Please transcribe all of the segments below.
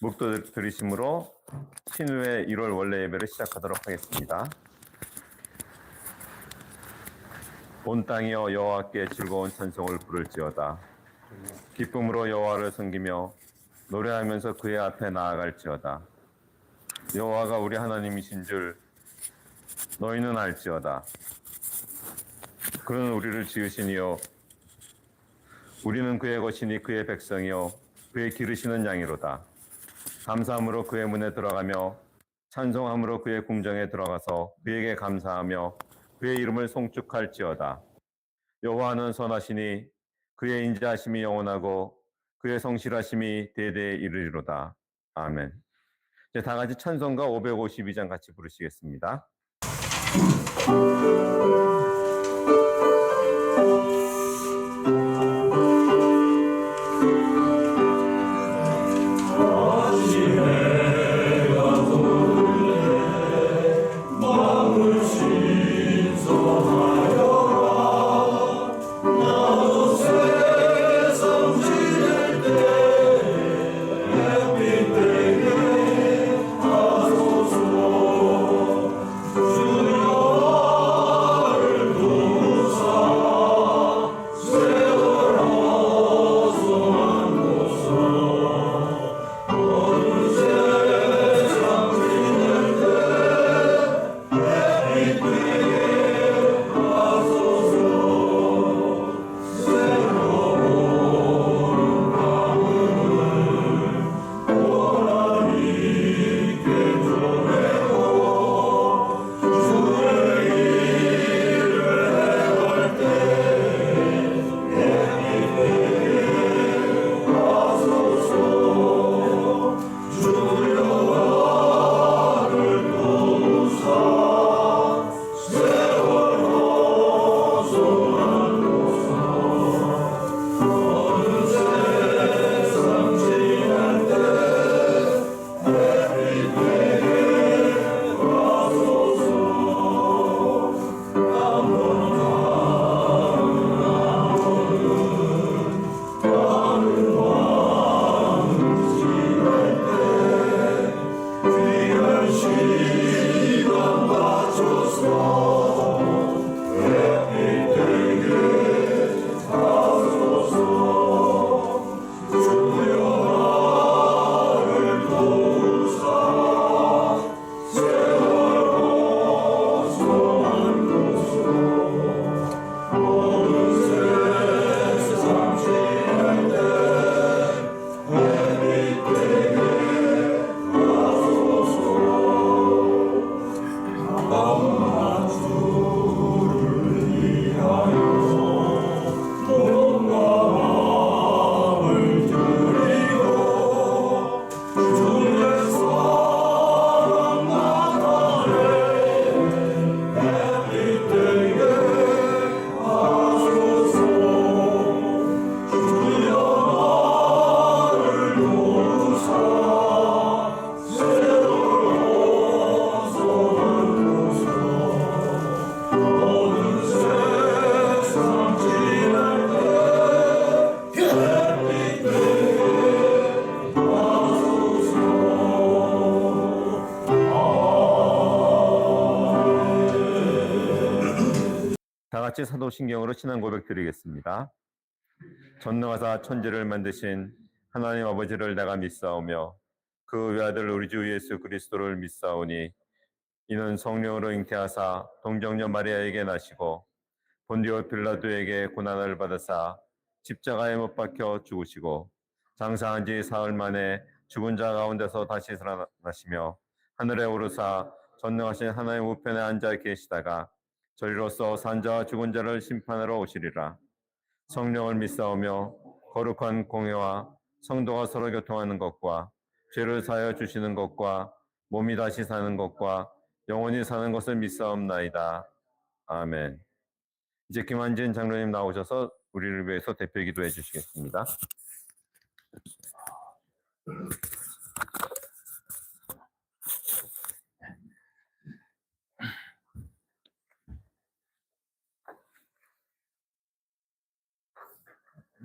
묵도 들으심으로 신우의 1월 원래 예배를 시작하도록 하겠습니다. 온 땅이여 여호와께 즐거운 찬송을 부를지어다. 기쁨으로 여호와를 섬기며 노래하면서 그의 앞에 나아갈지어다. 여호와가 우리 하나님이신 줄 너희는 알지어다. 그는 우리를 지으시니요 우리는 그의 것이니 그의 백성이요 그의 기르시는 양이로다. 감사함으로 그의 문에 들어가며 찬송함으로 그의 궁정에 들어가서 그에게 감사하며 그의 이름을 송축할지어다. 여호와는 선하시니 그의 인자하심이 영원하고 그의 성실하심이 대대에 이르리로다. 아멘. 이제 다 같이 찬송가 552장 같이 부르시겠습니다. 다 같이 사도신경으로 신앙 고백 드리겠습니다. 전능하사 천지를 만드신 하나님 아버지를 내가 믿사오며 그 외아들 우리 주 예수 그리스도를 믿사오니 이는 성령으로 잉태하사 동정녀 마리아에게 나시고 본디오 빌라도에게 고난을 받으사 십자가에 못 박혀 죽으시고 장사한 지 사흘 만에 죽은 자 가운데서 다시 살아나시며 하늘에 오르사 전능하신 하나님 우편에 앉아 계시다가 저리로서 산자와 죽은 자를 심판하러 오시리라. 성령을 믿사오며 거룩한 공회와 성도가 서로 교통하는 것과 죄를 사하여 주시는 것과 몸이 다시 사는 것과 영원히 사는 것을 믿사옵나이다. 아멘. 이제 김한진 장로님 나오셔서 우리를 위해서 대표 기도해 주시겠습니다.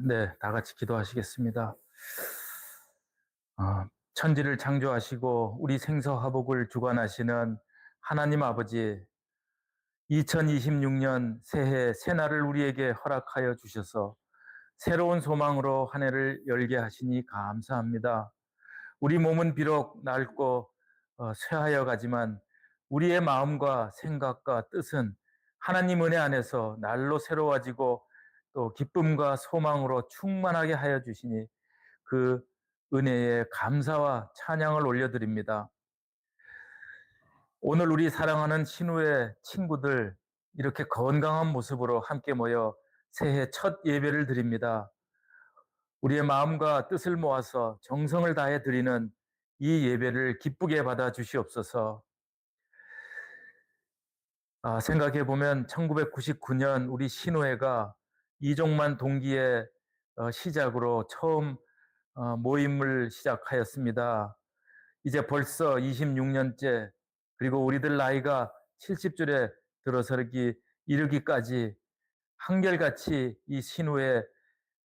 네, 다 같이 기도하시겠습니다. 천지를 창조하시고 우리 생사화복을 주관하시는 하나님 아버지, 2026년 새해 새날을 우리에게 허락하여 주셔서 새로운 소망으로 한 해를 열게 하시니 감사합니다. 우리 몸은 비록 낡고 쇠하여 가지만 우리의 마음과 생각과 뜻은 하나님 은혜 안에서 날로 새로워지고 또 기쁨과 소망으로 충만하게 하여 주시니 그 은혜에 감사와 찬양을 올려드립니다. 오늘 우리 사랑하는 신우의 친구들 이렇게 건강한 모습으로 함께 모여 새해 첫 예배를 드립니다. 우리의 마음과 뜻을 모아서 정성을 다해 드리는 이 예배를 기쁘게 받아 주시옵소서. 생각해 보면 1999년 우리 신우회가 이종만 동기의 시작으로 처음 모임을 시작하였습니다. 이제 벌써 26년째, 그리고 우리들 나이가 70줄에 이르기까지 한결같이 이 신우의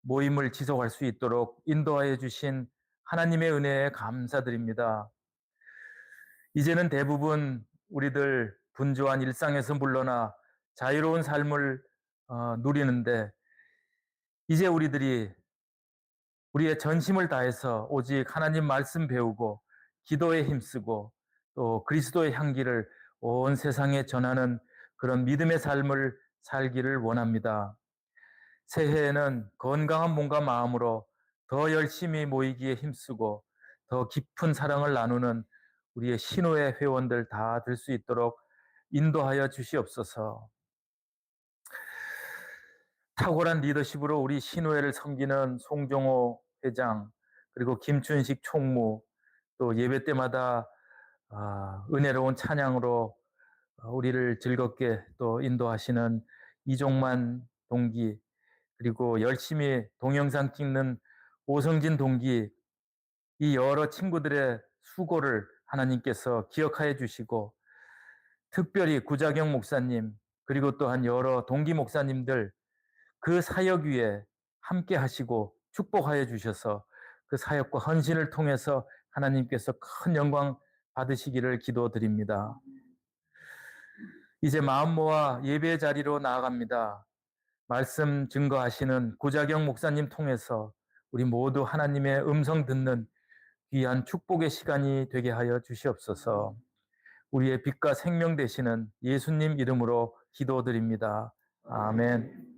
모임을 지속할 수 있도록 인도하여 주신 하나님의 은혜에 감사드립니다. 이제는 대부분 우리들 분주한 일상에서 물러나 자유로운 삶을 누리는데, 이제 우리들이 우리의 전심을 다해서 오직 하나님 말씀 배우고 기도에 힘쓰고 또 그리스도의 향기를 온 세상에 전하는 그런 믿음의 삶을 살기를 원합니다. 새해에는 건강한 몸과 마음으로 더 열심히 모이기에 힘쓰고 더 깊은 사랑을 나누는 우리의 신우의 회원들 다 될 수 있도록 인도하여 주시옵소서. 탁월한 리더십으로 우리 신우회를 섬기는 송정호 회장, 그리고 김춘식 총무, 또 예배 때마다 은혜로운 찬양으로 우리를 즐겁게 또 인도하시는 이종만 동기, 그리고 열심히 동영상 찍는 오성진 동기, 이 여러 친구들의 수고를 하나님께서 기억하여 주시고, 특별히 구자경 목사님, 그리고 또한 여러 동기 목사님들 그 사역 위에 함께 하시고 축복하여 주셔서 그 사역과 헌신을 통해서 하나님께서 큰 영광 받으시기를 기도드립니다. 이제 마음 모아 예배 자리로 나아갑니다. 말씀 증거하시는 구자경 목사님 통해서 우리 모두 하나님의 음성 듣는 귀한 축복의 시간이 되게 하여 주시옵소서. 우리의 빛과 생명 되시는 예수님 이름으로 기도드립니다. 아멘.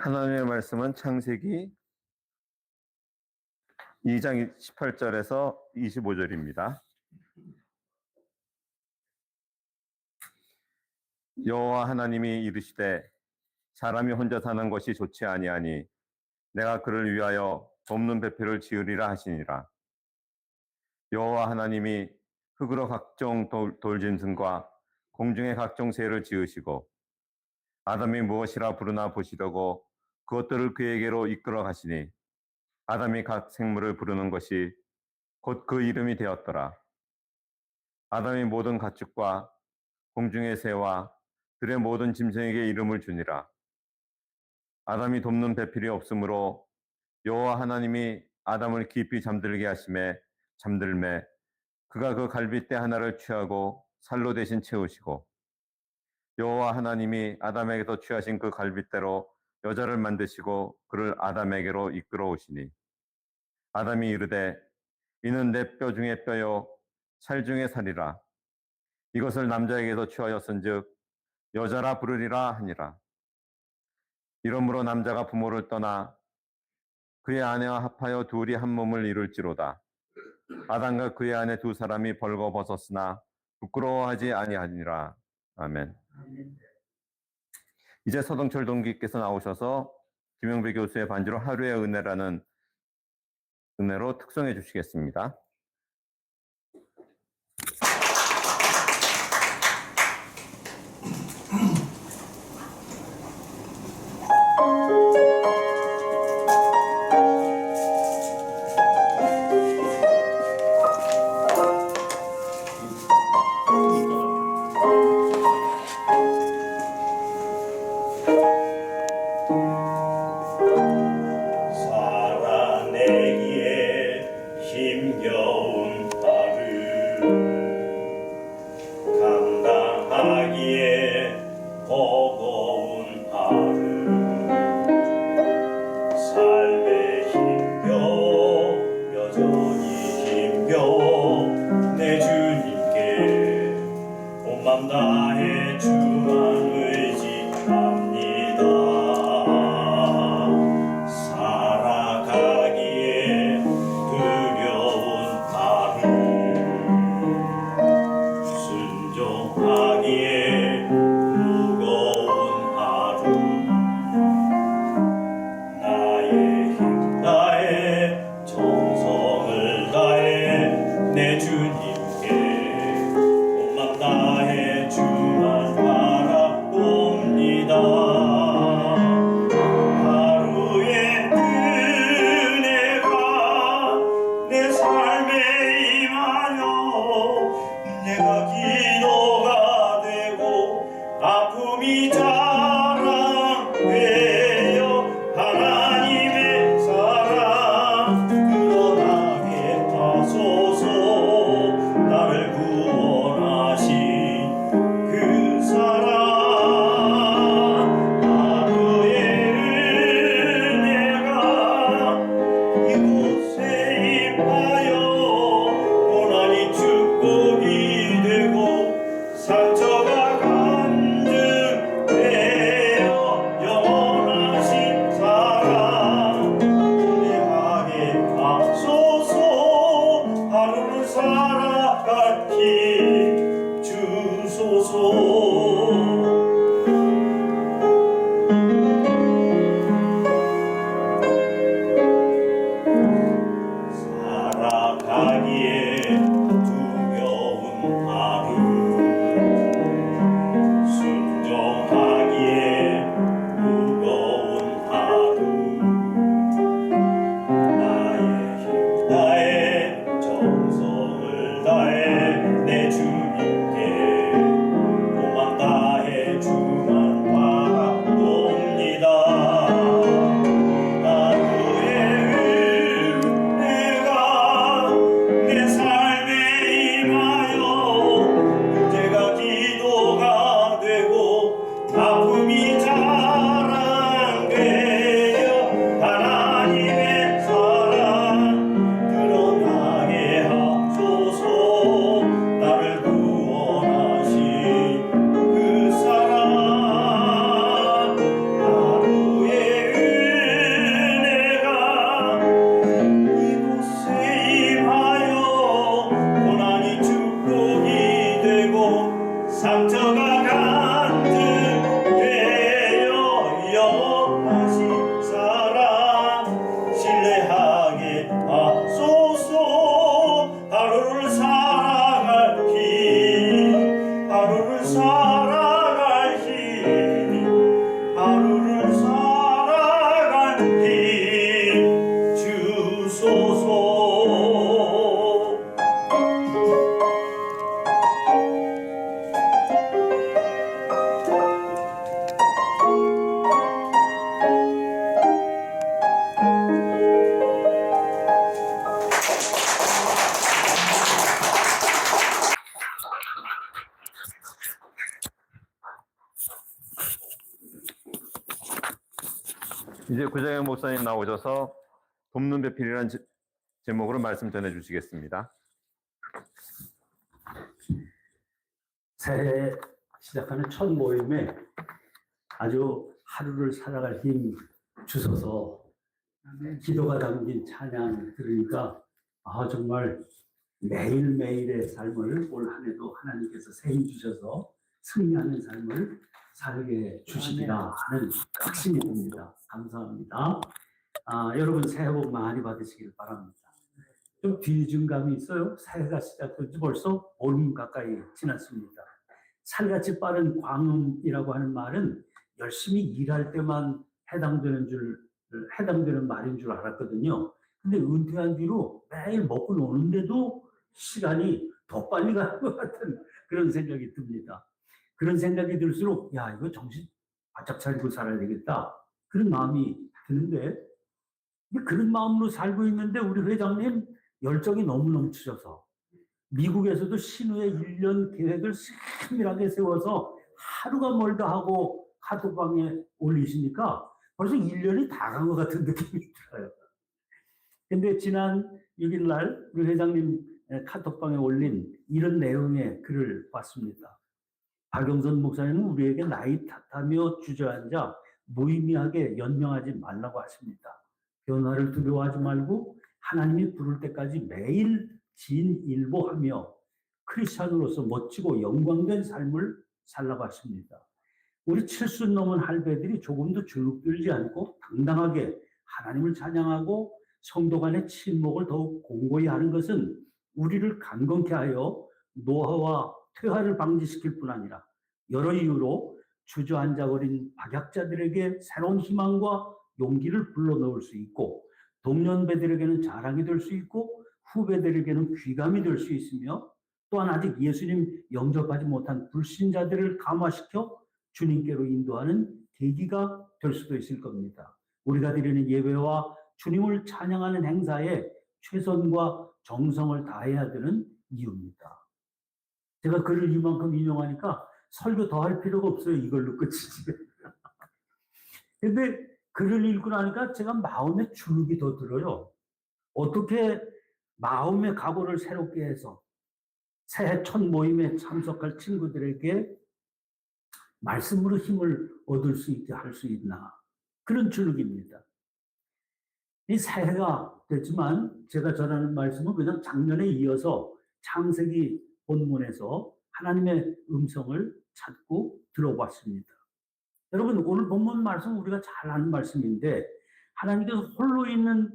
하나님의 말씀은 창세기 2장 18절에서 25절입니다. 여호와 하나님이 이르시되 사람이 혼자 사는 것이 좋지 아니하니 내가 그를 위하여 돕는 배필을 지으리라 하시니라. 여호와 하나님이 흙으로 각종 돌짐승과 공중의 각종 새를 지으시고 아담이 무엇이라 부르나 보시려고 그것들을 그에게로 이끌어 가시니 아담이 각 생물을 부르는 것이 곧 그 이름이 되었더라. 아담이 모든 가축과 공중의 새와 들의 모든 짐승에게 이름을 주니라. 아담이 돕는 배필이 없으므로 여호와 하나님이 아담을 깊이 잠들게 하심에 잠들매 그가 그 갈빗대 하나를 취하고 살로 대신 채우시고 여호와 하나님이 아담에게서 취하신 그 갈빗대로 여자를 만드시고 그를 아담에게로 이끌어 오시니 아담이 이르되 이는 내 뼈 중에 뼈요 살 중에 살이라. 이것을 남자에게서 취하였은즉 여자라 부르리라 하니라. 이러므로 남자가 부모를 떠나 그의 아내와 합하여 둘이 한 몸을 이룰지로다. 아담과 그의 아내 두 사람이 벌거벗었으나 부끄러워하지 아니하니라. 아멘. 이제 서동철 동기께서 나오셔서 김영배 교수의 반주로 하루의 은혜라는 은혜로 특송해 주시겠습니다. 맘 다해 주만 의지합니다. 살아가기에 두려운 하루, 순종하기에 무거운 하루, 나의 힘 다해 정성을 다해 내 주님께 온맘 다해 주만 바라봅니다. 하루의 은혜가 내 삶에 임하여 내가 기도가 되고 아픔이 자랑되어 하나님의 사랑 드러나게 하소서. 나를 구원하신 그 사랑, 하루의 은혜가 이곳에 임하여 고난이 축복이 되고 상처가 간증되어 영원하신 사랑 은혜하게 하소서. 하루를 살아갈 힘 주소서. 살아가기에 두려운 하루, 순종하기에 무거운 하루, 나의 힘 다해 정성을 다해 내 주님께 고만 다해 주만 바라봅니다. 하루의 은혜가 내 삶에 임하여 문제가 기도가 되고 아픔이 자랑되어 하나님의 사랑 드러나게 하소서. 나를 구원하신 그 사랑, 하루의 은혜가 이곳에 임하여 고난이 축복이 되고 상처가 간증되어 영원하신 사랑 신뢰하게 하소서. 하루를 살아갈 힘, 하루를 살아갈 힘, 하루를 살아갈 힘 주소서. 이제 구정영 목사님 나오셔서 돕는 배필이라는 제목으로 말씀 전해 주시겠습니다. 새해 시작하는 첫 모임에 아주 하루를 살아갈 힘 주셔서 기도가 담긴 찬양 들으니까 정말 매일매일의 삶을 올 한 해도 하나님께서 새 힘 주셔서 승리하는 삶을 살게 주시리라 하는 확신이 듭니다. 감사합니다. 여러분 새해 복 많이 받으시길 바랍니다. 좀 뒤중감이 있어요. 새해가 시작된 지 벌써 보름 가까이 지났습니다. 살같이 빠른 광음이라고 하는 말은 열심히 일할 때만 해당되는 말인 줄 알았거든요. 근데 은퇴한 뒤로 매일 먹고 노는데도 시간이 더 빨리 가는 것 같은 그런 생각이 듭니다. 그런 생각이 들수록 이거 정신 바짝 차리고 살아야 되겠다 그런 마음이 드는데, 그런 마음으로 살고 있는데 우리 회장님 열정이 너무 넘치셔서 미국에서도 신우의 1년 계획을 세밀하게 세워서 하루가 멀다 하고 카톡방에 올리시니까 벌써 1년이 다 간 것 같은 느낌이 들어요. 근데 지난 6일 날 우리 회장님 카톡방에 올린 이런 내용의 글을 봤습니다. 박영선 목사님은 우리에게 나이 탓하며 주저앉아 무의미하게 연명하지 말라고 하십니다. 변화를 두려워하지 말고 하나님이 부를 때까지 매일 진일보하며 크리스찬으로서 멋지고 영광된 삶을 살라고 하십니다. 우리 70 넘은 할배들이 조금도 주눅들지 않고 당당하게 하나님을 찬양하고 성도 간의 친목을 더욱 공고히 하는 것은 우리를 강건케 하여 노화와 퇴화를 방지시킬 뿐 아니라 여러 이유로 주저앉아버린 박약자들에게 새로운 희망과 용기를 불러넣을 수 있고 동년배들에게는 자랑이 될 수 있고 후배들에게는 귀감이 될 수 있으며 또한 아직 예수님 영접하지 못한 불신자들을 감화시켜 주님께로 인도하는 계기가 될 수도 있을 겁니다. 우리가 드리는 예배와 주님을 찬양하는 행사에 최선과 정성을 다해야 되는 이유입니다. 제가 글을 이만큼 인용하니까 설교 더 할 필요가 없어요. 이걸로 끝이지. 근데 글을 읽고 나니까 제가 마음에 주눅이 더 들어요. 어떻게 마음의 각오를 새롭게 해서 새해 첫 모임에 참석할 친구들에게 말씀으로 힘을 얻을 수 있게 할 수 있나. 그런 주눅입니다. 이 새해가 됐지만 제가 전하는 말씀은 그냥 작년에 이어서 창세기 본문에서 하나님의 음성을 찾고 들어봤습니다. 여러분, 오늘 본문 말씀 우리가 잘 아는 말씀인데 하나님께서 홀로 있는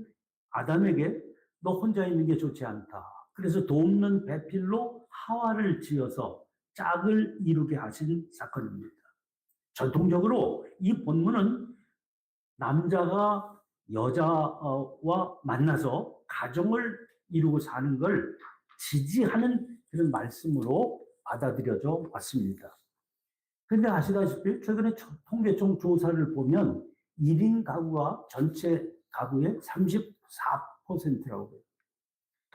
아담에게 너 혼자 있는 게 좋지 않다. 그래서 돕는 배필로 하와를 지어서 짝을 이루게 하신 사건입니다. 전통적으로 이 본문은 남자가 여자와 만나서 가정을 이루고 사는 걸 지지하는 그런 말씀으로 받아들여져 왔습니다. 그런데 아시다시피 최근에 통계청 조사를 보면 1인 가구가 전체 가구의 34%라고 해요.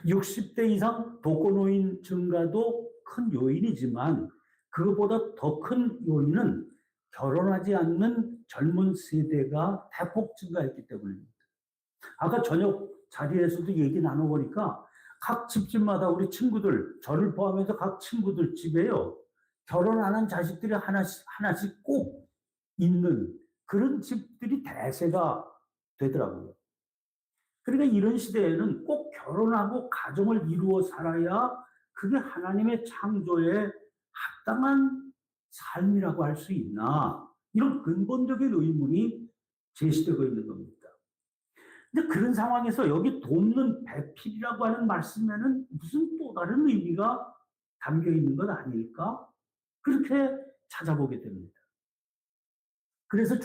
60대 이상 독거노인 증가도 큰 요인이지만 그것보다 더 큰 요인은 결혼하지 않는 젊은 세대가 대폭 증가했기 때문입니다. 아까 저녁 자리에서도 얘기 나눠보니까 각 집집마다 우리 친구들, 저를 포함해서 각 친구들 집에요. 결혼 안 한 자식들이 하나씩 꼭 있는 그런 집들이 대세가 되더라고요. 그러니까 이런 시대에는 꼭 결혼하고 가정을 이루어 살아야 그게 하나님의 창조에 합당한 삶이라고 할 수 있나. 이런 근본적인 의문이 제시되고 있는 겁니다. 근데 그런 상황에서 여기 돕는 배필이라고 하는 말씀에는 무슨 또 다른 의미가 담겨 있는 것 아닐까? 그렇게 찾아보게 됩니다. 그래서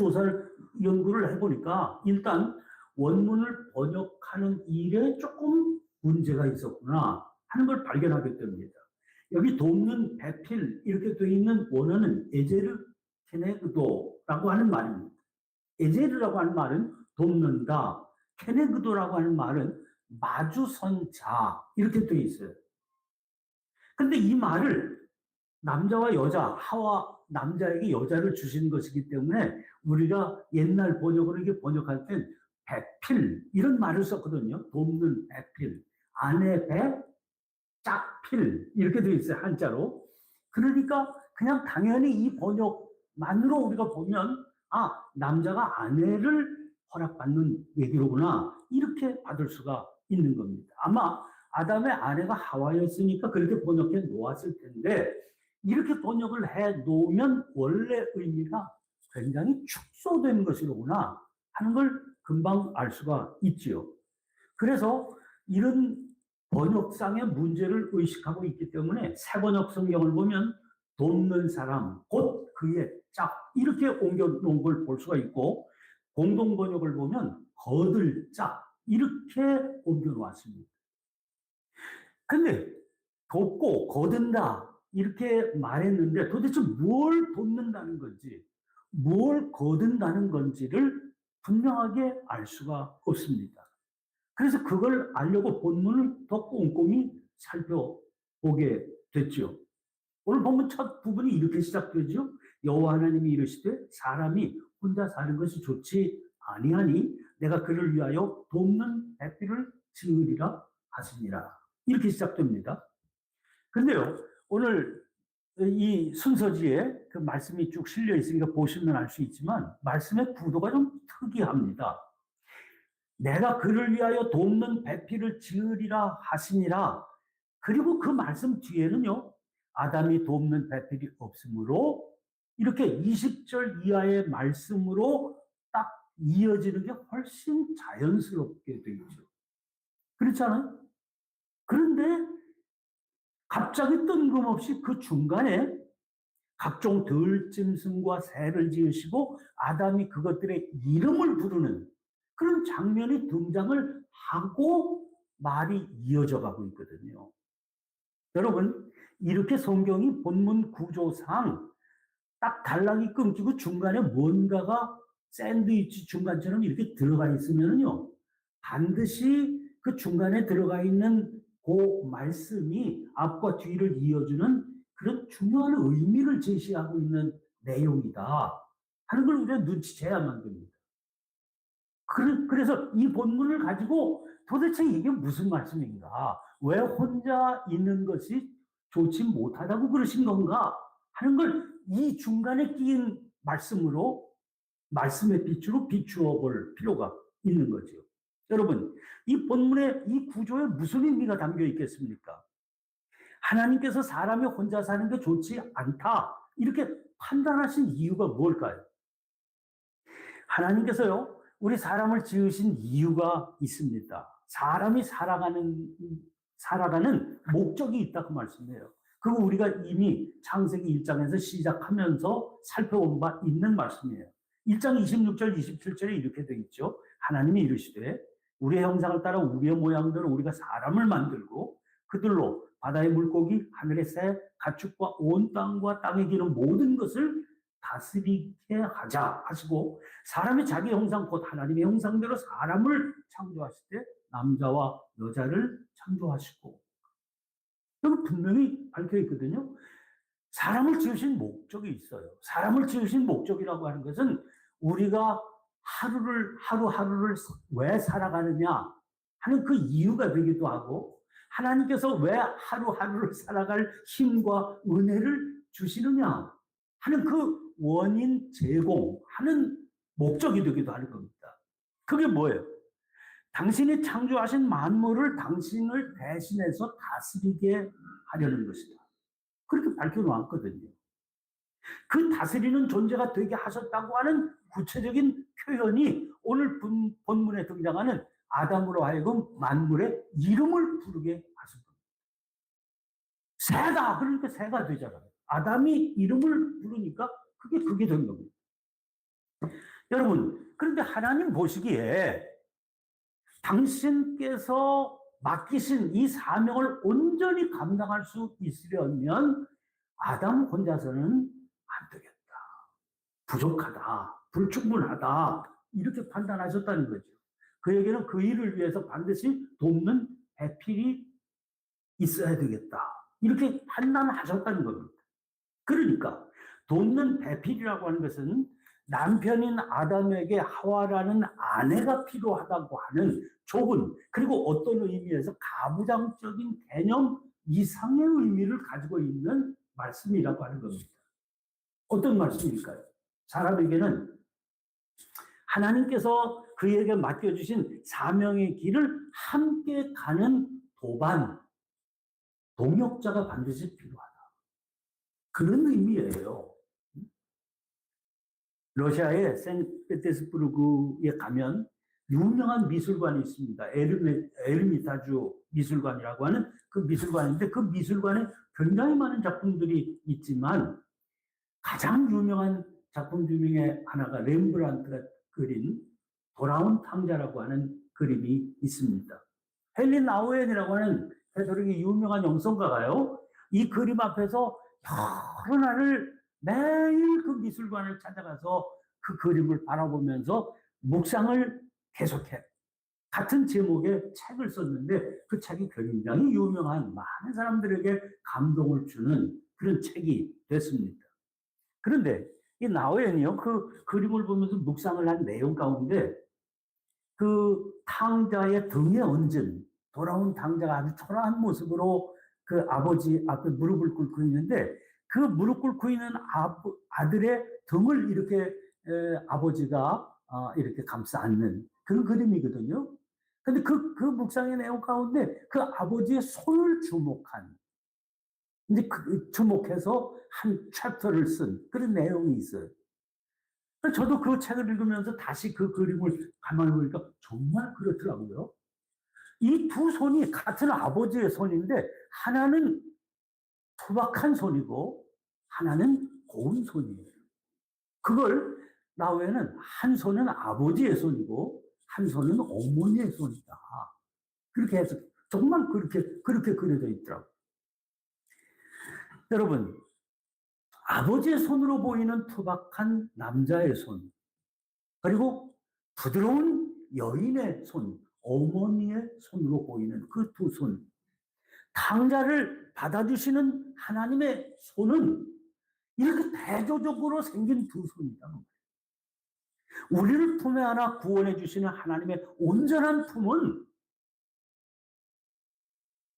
연구를 해보니까 일단 원문을 번역하는 일에 조금 문제가 있었구나 하는 걸 발견하게 됩니다. 여기 돕는 배필 이렇게 되어 있는 원어는 에제르 케네그도라고 하는 말입니다. 에제르라고 하는 말은 돕는다. 케네그도라고 하는 말은 마주선 자 이렇게 되어 있어요. 근데 이 말을 남자와 여자, 하와 남자에게 여자를 주신 것이기 때문에 우리가 옛날 번역으로 이게 번역할 땐 배필 이런 말을 썼거든요. 돕는 배필, 아내 배, 짝필 이렇게 되어 있어요. 한자로. 그러니까 그냥 당연히 이 번역만으로 우리가 보면 남자가 아내를 허락받는 얘기로구나 이렇게 받을 수가 있는 겁니다. 아마 아담의 아내가 하와였으니까 그렇게 번역해 놓았을 텐데 이렇게 번역을 해 놓으면 원래 의미가 굉장히 축소된 것이로구나 하는 걸 금방 알 수가 있지요. 그래서 이런 번역상의 문제를 의식하고 있기 때문에 새번역 성경을 보면 돕는 사람, 곧 그의 짝 이렇게 옮겨놓은 걸 볼 수가 있고 공동번역을 보면 거들 짝 이렇게 옮겨놓았습니다. 근데 돕고 거둔다 이렇게 말했는데 도대체 뭘 돕는다는 건지 뭘 거둔다는 건지를 분명하게 알 수가 없습니다. 그래서 그걸 알려고 본문을 더 꼼꼼히 살펴보게 됐죠. 오늘 본문 첫 부분이 이렇게 시작되죠. 여호와 하나님이 이르시되 사람이 혼자 사는 것이 좋지 아니하니 내가 그를 위하여 돕는 배필을 지으리라 하시니라. 이렇게 시작됩니다. 근데요, 오늘 이 순서지에 그 말씀이 쭉 실려 있으니까 보시면 알 수 있지만 말씀의 구도가 좀 특이합니다. 내가 그를 위하여 돕는 배필을 지으리라 하시니라. 그리고 그 말씀 뒤에는요, 아담이 돕는 배필이 없으므로 이렇게 20절 이하의 말씀으로 딱 이어지는 게 훨씬 자연스럽게 되어 있죠. 그렇잖아요? 그런데 갑자기 뜬금없이 그 중간에 각종 들짐승과 새를 지으시고 아담이 그것들의 이름을 부르는 그런 장면이 등장을 하고 말이 이어져 가고 있거든요. 여러분, 이렇게 성경이 본문 구조상 딱 단락이 끊기고 중간에 뭔가가 샌드위치 중간처럼 이렇게 들어가 있으면요, 반드시 그 중간에 들어가 있는 그 말씀이 앞과 뒤를 이어주는 그런 중요한 의미를 제시하고 있는 내용이다 하는 걸 우리가 눈치채야만 됩니다. 그래서 이 본문을 가지고 도대체 이게 무슨 말씀인가? 왜 혼자 있는 것이 좋지 못하다고 그러신 건가? 하는 걸 이 중간에 끼인 말씀으로, 말씀의 빛으로 비추어 볼 필요가 있는 거죠. 여러분, 이 본문의 이 구조에 무슨 의미가 담겨 있겠습니까? 하나님께서 사람이 혼자 사는 게 좋지 않다, 이렇게 판단하신 이유가 뭘까요? 하나님께서요, 우리 사람을 지으신 이유가 있습니다. 사람이 살아가는 목적이 있다, 그 말씀이에요. 그거 우리가 이미 창세기 1장에서 시작하면서 살펴본 바 있는 말씀이에요. 1장 26절, 27절에 이렇게 되어 있죠. 하나님이 이르시되 우리의 형상을 따라 우리의 모양대로 우리가 사람을 만들고 그들로 바다의 물고기, 하늘의 새, 가축과 온 땅과 땅에 기는 모든 것을 다스리게 하자 하시고 사람이 자기 형상 곧 하나님의 형상대로 사람을 창조하실 때 남자와 여자를 창조하시고, 여기 분명히 밝혀 있거든요. 사람을 지으신 목적이 있어요. 사람을 지으신 목적이라고 하는 것은 우리가 하루하루를 왜 살아가느냐 하는 그 이유가 되기도 하고, 하나님께서 왜 하루하루를 살아갈 힘과 은혜를 주시느냐 하는 그 원인 제공하는 목적이 되기도 하는 겁니다. 그게 뭐예요? 당신이 창조하신 만물을 당신을 대신해서 다스리게 하려는 것이다. 그렇게 밝혀놓았거든요. 그 다스리는 존재가 되게 하셨다고 하는 구체적인 표현이 오늘 본문에 등장하는 아담으로 하여금 만물의 이름을 부르게 하신 겁니다. 새다! 그러니까 새가 되잖아요. 아담이 이름을 부르니까 그게 된 겁니다. 여러분, 그런데 하나님 보시기에 당신께서 맡기신 이 사명을 온전히 감당할 수 있으려면 아담 혼자서는 안 되겠다. 부족하다. 불충분하다. 이렇게 판단하셨다는 거죠. 그에게는 그 일을 위해서 반드시 돕는 배필이 있어야 되겠다. 이렇게 판단하셨다는 겁니다. 그러니까 돕는 배필이라고 하는 것은 남편인 아담에게 하와라는 아내가 필요하다고 하는 좁은, 그리고 어떤 의미에서 가부장적인 개념 이상의 의미를 가지고 있는 말씀이라고 하는 겁니다. 어떤 말씀일까요? 사람에게는 하나님께서 그에게 맡겨주신 사명의 길을 함께 가는 도반, 동역자가 반드시 필요하다. 그런 의미예요. 러시아의 생페테르스부르크에 가면 유명한 미술관이 있습니다. 에르미타주 미술관이라고 하는 그 미술관인데, 그 미술관에 굉장히 많은 작품들이 있지만 가장 유명한 작품 중에 하나가 렘브란트가 그린 돌아온 탕자라고 하는 그림이 있습니다. 헬린 나우엔이라고 하는 되게 유명한 영성가가요, 이 그림 앞에서 여러 날을 매일 그 미술관을 찾아가서 그 그림을 바라보면서 묵상을 계속해. 같은 제목의 책을 썼는데 그 책이 굉장히 유명한, 많은 사람들에게 감동을 주는 그런 책이 됐습니다. 그런데 이 나우엔이요, 그 그림을 보면서 묵상을 한 내용 가운데 그 탕자의 등에 얹은, 돌아온 탕자가 아주 초라한 모습으로 그 아버지 앞에 무릎을 꿇고 있는데 그 무릎 꿇고 있는 아들의 등을 이렇게 아버지가 이렇게 감싸 안는 그런 그림이거든요. 근데 그 묵상의 내용 가운데 그 아버지의 손을 주목한, 이제 주목해서 한 챕터를 쓴 그런 내용이 있어요. 저도 그 책을 읽으면서 다시 그 그림을 가만히 보니까 정말 그렇더라고요. 이 두 손이 같은 아버지의 손인데 하나는 투박한 손이고 하나는 고운 손이에요. 그걸 나후에는 한 손은 아버지의 손이고 한 손은 어머니의 손이다. 그렇게 해서 정말 그렇게 그려져 있더라고요. 여러분, 아버지의 손으로 보이는 투박한 남자의 손, 그리고 부드러운 여인의 손, 어머니의 손으로 보이는 그 두 손, 탕자를 받아주시는 하나님의 손은 이렇게 대조적으로 생긴 두 손이다. 우리를 품에 안아 구원해 주시는 하나님의 온전한 품은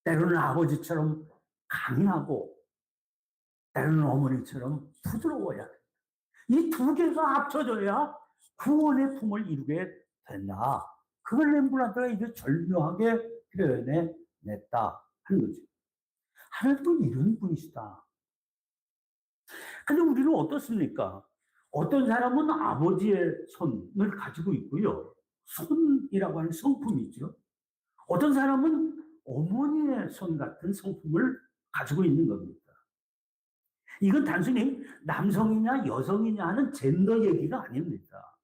때로는 아버지처럼 강인하고 때로는 어머니처럼 부드러워야 돼. 이 두 개가 합쳐져야 구원의 품을 이루게 된다. 그걸 렘브란트가 이제 절묘하게 표현해 냈다 하는 거죠. 하나님은 이런 분이시다. 근데 우리는 어떻습니까? 어떤 사람은 아버지의 손을 가지고 있고요. 손이라고 하는 성품이죠. 어떤 사람은 어머니의 손 같은 성품을 가지고 있는 겁니다. 이건 단순히 남성이냐 여성이냐 하는 젠더 얘기가 아닙니다.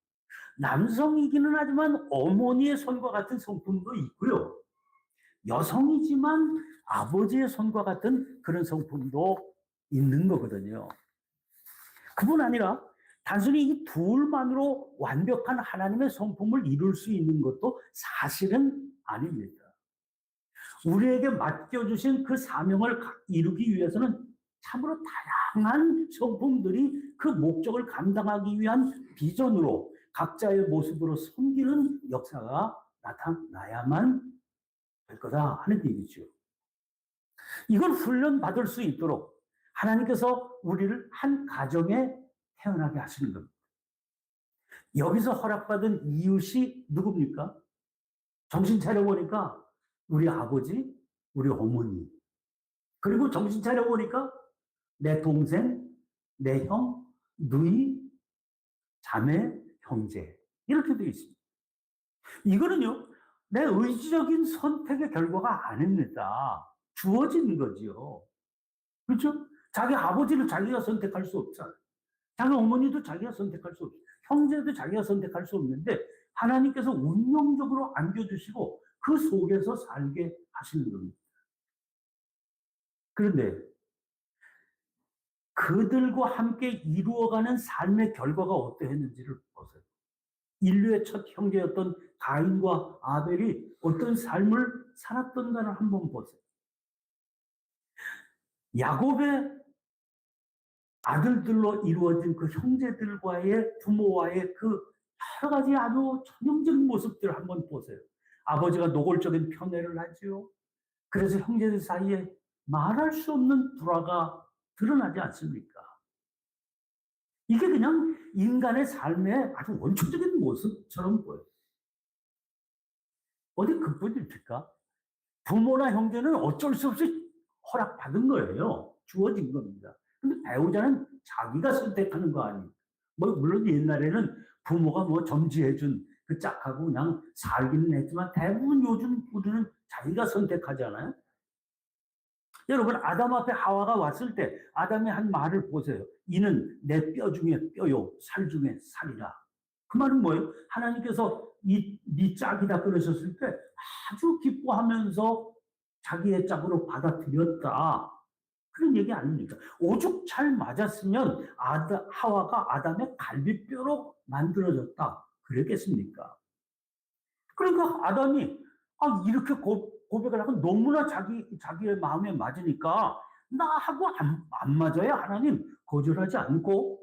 남성이기는 하지만 어머니의 손과 같은 성품도 있고요. 여성이지만 아버지의 손과 같은 그런 성품도 있는 거거든요. 그뿐 아니라 단순히 이 둘만으로 완벽한 하나님의 성품을 이룰 수 있는 것도 사실은 아닙니다. 우리에게 맡겨주신 그 사명을 이루기 위해서는 참으로 다양한 성품들이 그 목적을 감당하기 위한 비전으로 각자의 모습으로 섬기는 역사가 나타나야만 될 거다 하는 얘기죠. 이걸 훈련받을 수 있도록 하나님께서 우리를 한 가정에 태어나게 하시는 겁니다. 여기서 허락받은 이웃이 누굽니까? 정신 차려보니까 우리 아버지, 우리 어머니, 그리고 정신 차려보니까 내 동생, 내 형, 누이, 자매, 형제 이렇게 되어 있습니다. 이거는요, 내 의지적인 선택의 결과가 아닙니다. 주어진 거지요. 그렇죠? 자기 아버지를 자기가 선택할 수 없잖아요. 자기 어머니도 자기가 선택할 수 없어요. 형제도 자기가 선택할 수 없는데 하나님께서 운명적으로 안겨주시고 그 속에서 살게 하시는 겁니다. 그런데 그들과 함께 이루어가는 삶의 결과가 어떠했는지를 보세요. 인류의 첫 형제였던 가인과 아벨이 어떤 삶을 살았던가를 한번 보세요. 야곱의 아들들로 이루어진 그 형제들과의 부모와의 그 여러 가지 아주 전형적인 모습들을 한번 보세요. 아버지가 노골적인 편애를 하지요. 그래서 형제들 사이에 말할 수 없는 불화가 드러나지 않습니까? 이게 그냥 인간의 삶의 아주 원초적인 모습처럼 보여요. 어디 그뿐입니까? 부모나 형제는 어쩔 수 없이 허락받은 거예요. 주어진 겁니다. 근데 배우자는 자기가 선택하는 거 아닙니까? 물론 옛날에는 부모가 점지해준 그 짝하고 그냥 살기는 했지만 대부분 요즘 우리는 자기가 선택하잖아요. 여러분, 아담 앞에 하와가 왔을 때 아담이 한 말을 보세요. 이는 내 뼈 중에 뼈요, 살 중에 살이라. 그 말은 뭐예요? 하나님께서 네 짝이다 그러셨을 때 아주 기뻐하면서 자기의 짝으로 받아들였다. 그런 얘기 아닙니까? 오죽 잘 맞았으면 하와가 아담의 갈비뼈로 만들어졌다. 그랬겠습니까? 그러니까 아담이 이렇게 고백을 하고 너무나 자기의 마음에 맞으니까 나하고 안 맞아야 하나님 거절하지 않고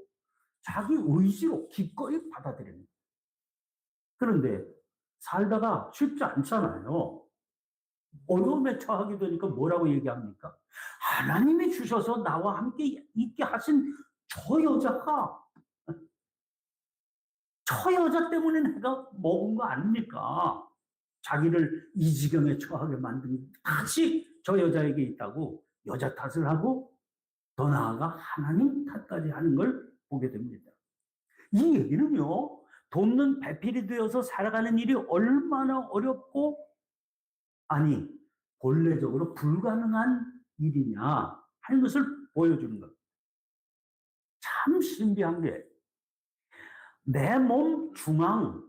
자기 의지로 기꺼이 받아들입니다. 그런데 살다가 쉽지 않잖아요. 어려움에 처하게 되니까 뭐라고 얘기합니까? 하나님이 주셔서 나와 함께 있게 하신 저 여자가, 저 여자 때문에 내가 먹은 거 아닙니까? 자기를 이 지경에 처하게 만든 탓이 저 여자에게 있다고 여자 탓을 하고 더 나아가 하나님 탓까지 하는 걸 보게 됩니다. 이 얘기는요, 돕는 배필이 되어서 살아가는 일이 얼마나 어렵고, 아니, 본래적으로 불가능한 일이냐 하는 것을 보여주는 겁니다. 참 신비한 게, 내 몸 중앙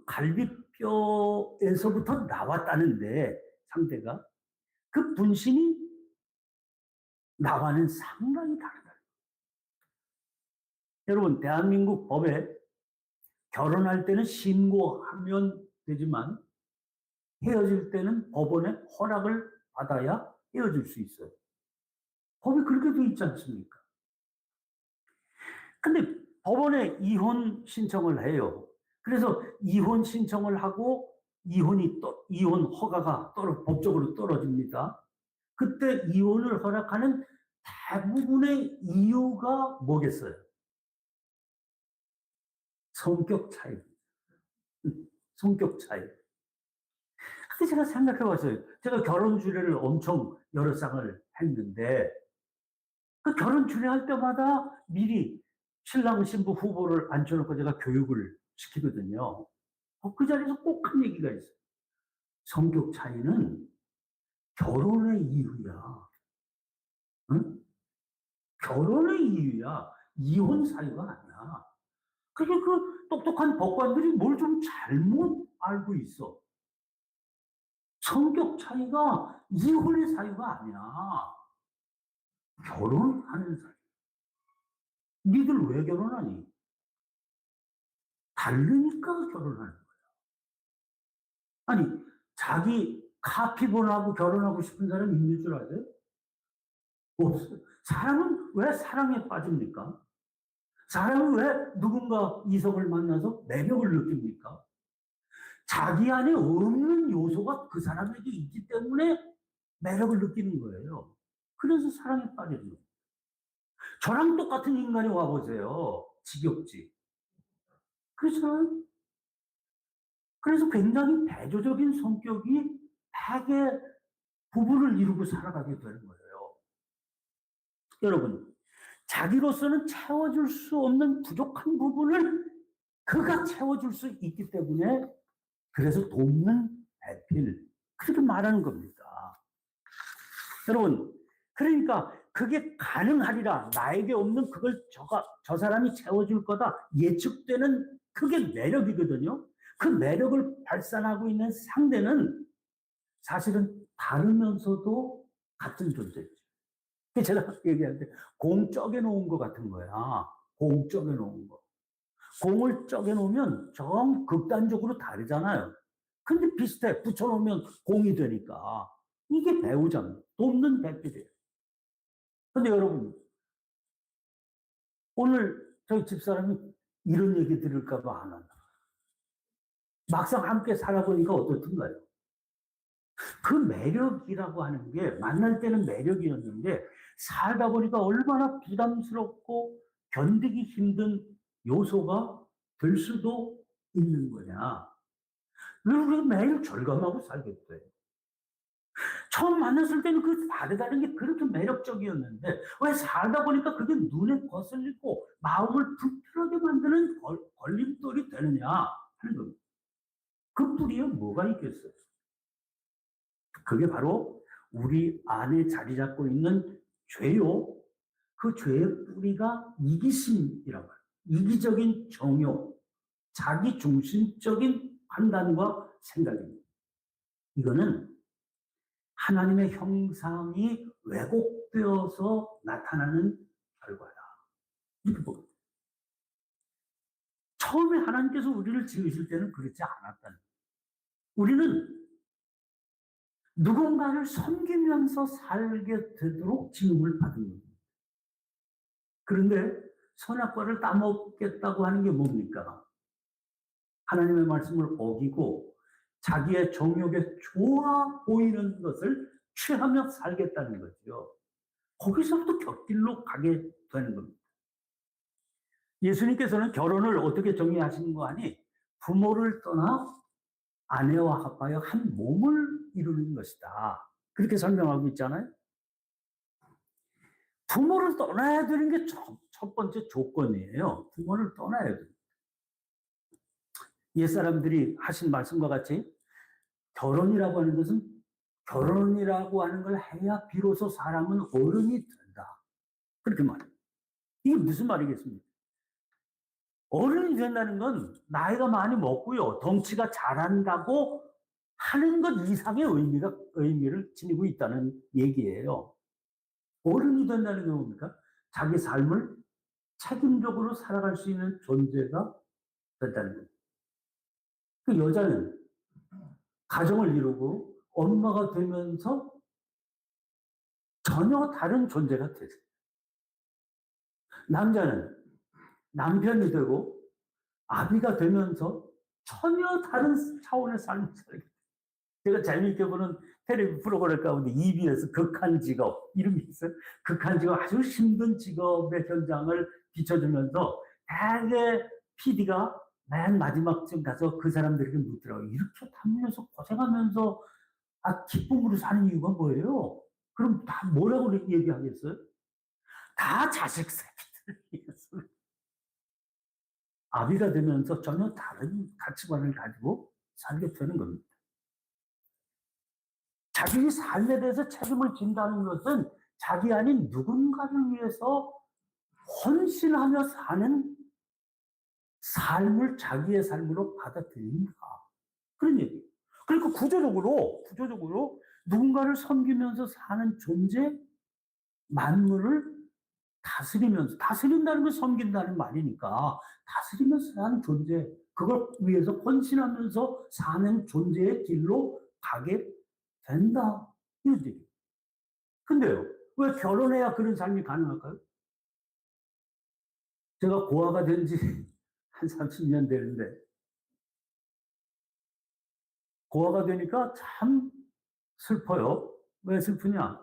갈비뼈에서부터 나왔다는데, 상대가 그 분신이 나와는 상당히 다르다. 여러분, 대한민국 법에 결혼할 때는 신고하면 되지만 헤어질 때는 법원의 허락을 받아야 헤어질 수 있어요. 법이 그렇게 돼 있지 않습니까? 근데 법원에 이혼 신청을 해요. 그래서 이혼 신청을 하고 이혼 허가가 법적으로 떨어집니다. 그때 이혼을 허락하는 대부분의 이유가 뭐겠어요? 성격 차이. 성격 차이. 근데 제가 생각해 봤어요. 제가 결혼 주례를 엄청 여러 쌍을 했는데, 그 결혼 주례할 때마다 미리 신랑 신부 후보를 앉혀놓고 제가 교육을 시키거든요. 그 자리에서 꼭 한 얘기가 있어요. 성격 차이는 결혼의 이유야. 응? 결혼의 이유야. 이혼 사유가 아니야. 그게 그 똑똑한 법관들이 뭘 좀 잘못 알고 있어. 성격 차이가 이혼의 사유가 아니야. 결혼하는 사유. 니들 왜 결혼하니? 다르니까 결혼하는 거야. 아니, 자기 카피본하고 결혼하고 싶은 사람 있는 줄 아세요? 없어요. 사람은 왜 사랑에 빠집니까? 사람은 왜 누군가 이성을 만나서 매력을 느낍니까? 자기 안에 없는 요소가 그 사람에게 있기 때문에 매력을 느끼는 거예요. 그래서 사랑에 빠지는 거예요. 저랑 똑같은 인간이 와보세요. 지겹지. 그렇잖아요. 그래서 굉장히 대조적인 성격이 대개 부부를 이루고 살아가게 되는 거예요. 여러분, 자기로서는 채워줄 수 없는 부족한 부분을 그가 채워줄 수 있기 때문에 그래서 돕는 배필, 그렇게 말하는 겁니다. 여러분, 그러니까 그게 가능하리라, 나에게 없는 그걸 저 사람이 채워줄 거다 예측되는 그게 매력이거든요. 그 매력을 발산하고 있는 상대는 사실은 다르면서도 같은 존재죠. 제가 얘기하는데 공 쪄게 놓은 것 같은 거야. 공 쪄게 놓은 거. 공을 쪄게 놓으면 정 극단적으로 다르잖아요. 근데 비슷해. 붙여놓으면 공이 되니까. 이게 배우자입니다. 돕는 배필이에요. 근데 여러분, 오늘 저희 집사람이 이런 얘기 들을까봐 안 한다. 막상 함께 살아보니까 어떻던가요? 그 매력이라고 하는 게 만날 때는 매력이었는데 살다 보니까 얼마나 부담스럽고 견디기 힘든 요소가 될 수도 있는 거냐. 왜 우리가 매일 절감하고 살겠대? 처음 만났을 때는 그 다르다는 게 그렇게 매력적이었는데 왜 살다 보니까 그게 눈에 거슬리고 마음을 불편하게 만드는 걸림돌이 되느냐 하는 겁니다. 그 뿌리에 뭐가 있겠어요? 그게 바로 우리 안에 자리 잡고 있는 죄요. 그 죄의 뿌리가 이기심이라고 해요. 이기적인 정욕, 자기 중심적인 판단과 생각입니다. 이거는 하나님의 형상이 왜곡되어서 나타나는 결과다. 이렇게 봅니다. 처음에 하나님께서 우리를 지으실 때는 그렇지 않았다는 거예요. 우리는 누군가를 섬기면서 살게 되도록 지음을 받은 겁니다. 그런데 선악과를 따먹겠다고 하는 게 뭡니까? 하나님의 말씀을 어기고 자기의 정욕에 좋아 보이는 것을 취하며 살겠다는 거죠. 거기서부터 곁길로 가게 되는 겁니다. 예수님께서는 결혼을 어떻게 정의하시는 거 아니? 부모를 떠나 아내와 합하여 한 몸을 이루는 것이다. 그렇게 설명하고 있잖아요. 부모를 떠나야 되는 게 첫 번째 조건이에요. 부모를 떠나야 돼요. 옛사람들이 하신 말씀과 같이 결혼이라고 하는 것은 결혼이라고 하는 걸 해야 비로소 사람은 어른이 된다. 그렇게 말해요. 이게 무슨 말이겠습니까? 어른이 된다는 건 나이가 많이 먹고요. 덩치가 자란다고 하는 것 이상의 의미를 지니고 있다는 얘기예요. 어른이 된다는 게 뭡니까? 자기 삶을 책임적으로 살아갈 수 있는 존재가 된다는 거예요. 그 여자는 가정을 이루고 엄마가 되면서 전혀 다른 존재가 되죠. 남자는 남편이 되고 아비가 되면서 전혀 다른 차원의 삶을 살게 돼요. 제가 재미있게 보는 텔레비 프로그램 가운데 EBS 극한 직업 이름이 있어요. 극한 직업 아주 힘든 직업의 현장을 비춰주면서 대개 PD가 맨 마지막쯤 가서 그 사람들에게 묻더라고요. 이렇게 다니면서 고생하면서 기쁨으로 사는 이유가 뭐예요? 그럼 다 뭐라고 얘기하겠어요? 다 자식 새끼들 위해서. 아비가 되면서 전혀 다른 가치관을 가지고 살게 되는 겁니다. 자기 삶에 대해서 책임을 진다는 것은 자기 아닌 누군가를 위해서 헌신하며 사는 삶을 자기의 삶으로 받아들인다. 그런 얘기예요. 그러니까 구조적으로 누군가를 섬기면서 사는 존재, 만물을 다스린다는 건 섬긴다는 말이니까 다스리면서 사는 존재, 그걸 위해서 헌신하면서 사는 존재의 길로 가게 된다. 이런 얘기예요. 근데요, 왜 결혼해야 그런 삶이 가능할까요? 제가 고아가 된 지 한 30년 되는데, 고아가 되니까 참 슬퍼요. 왜 슬프냐?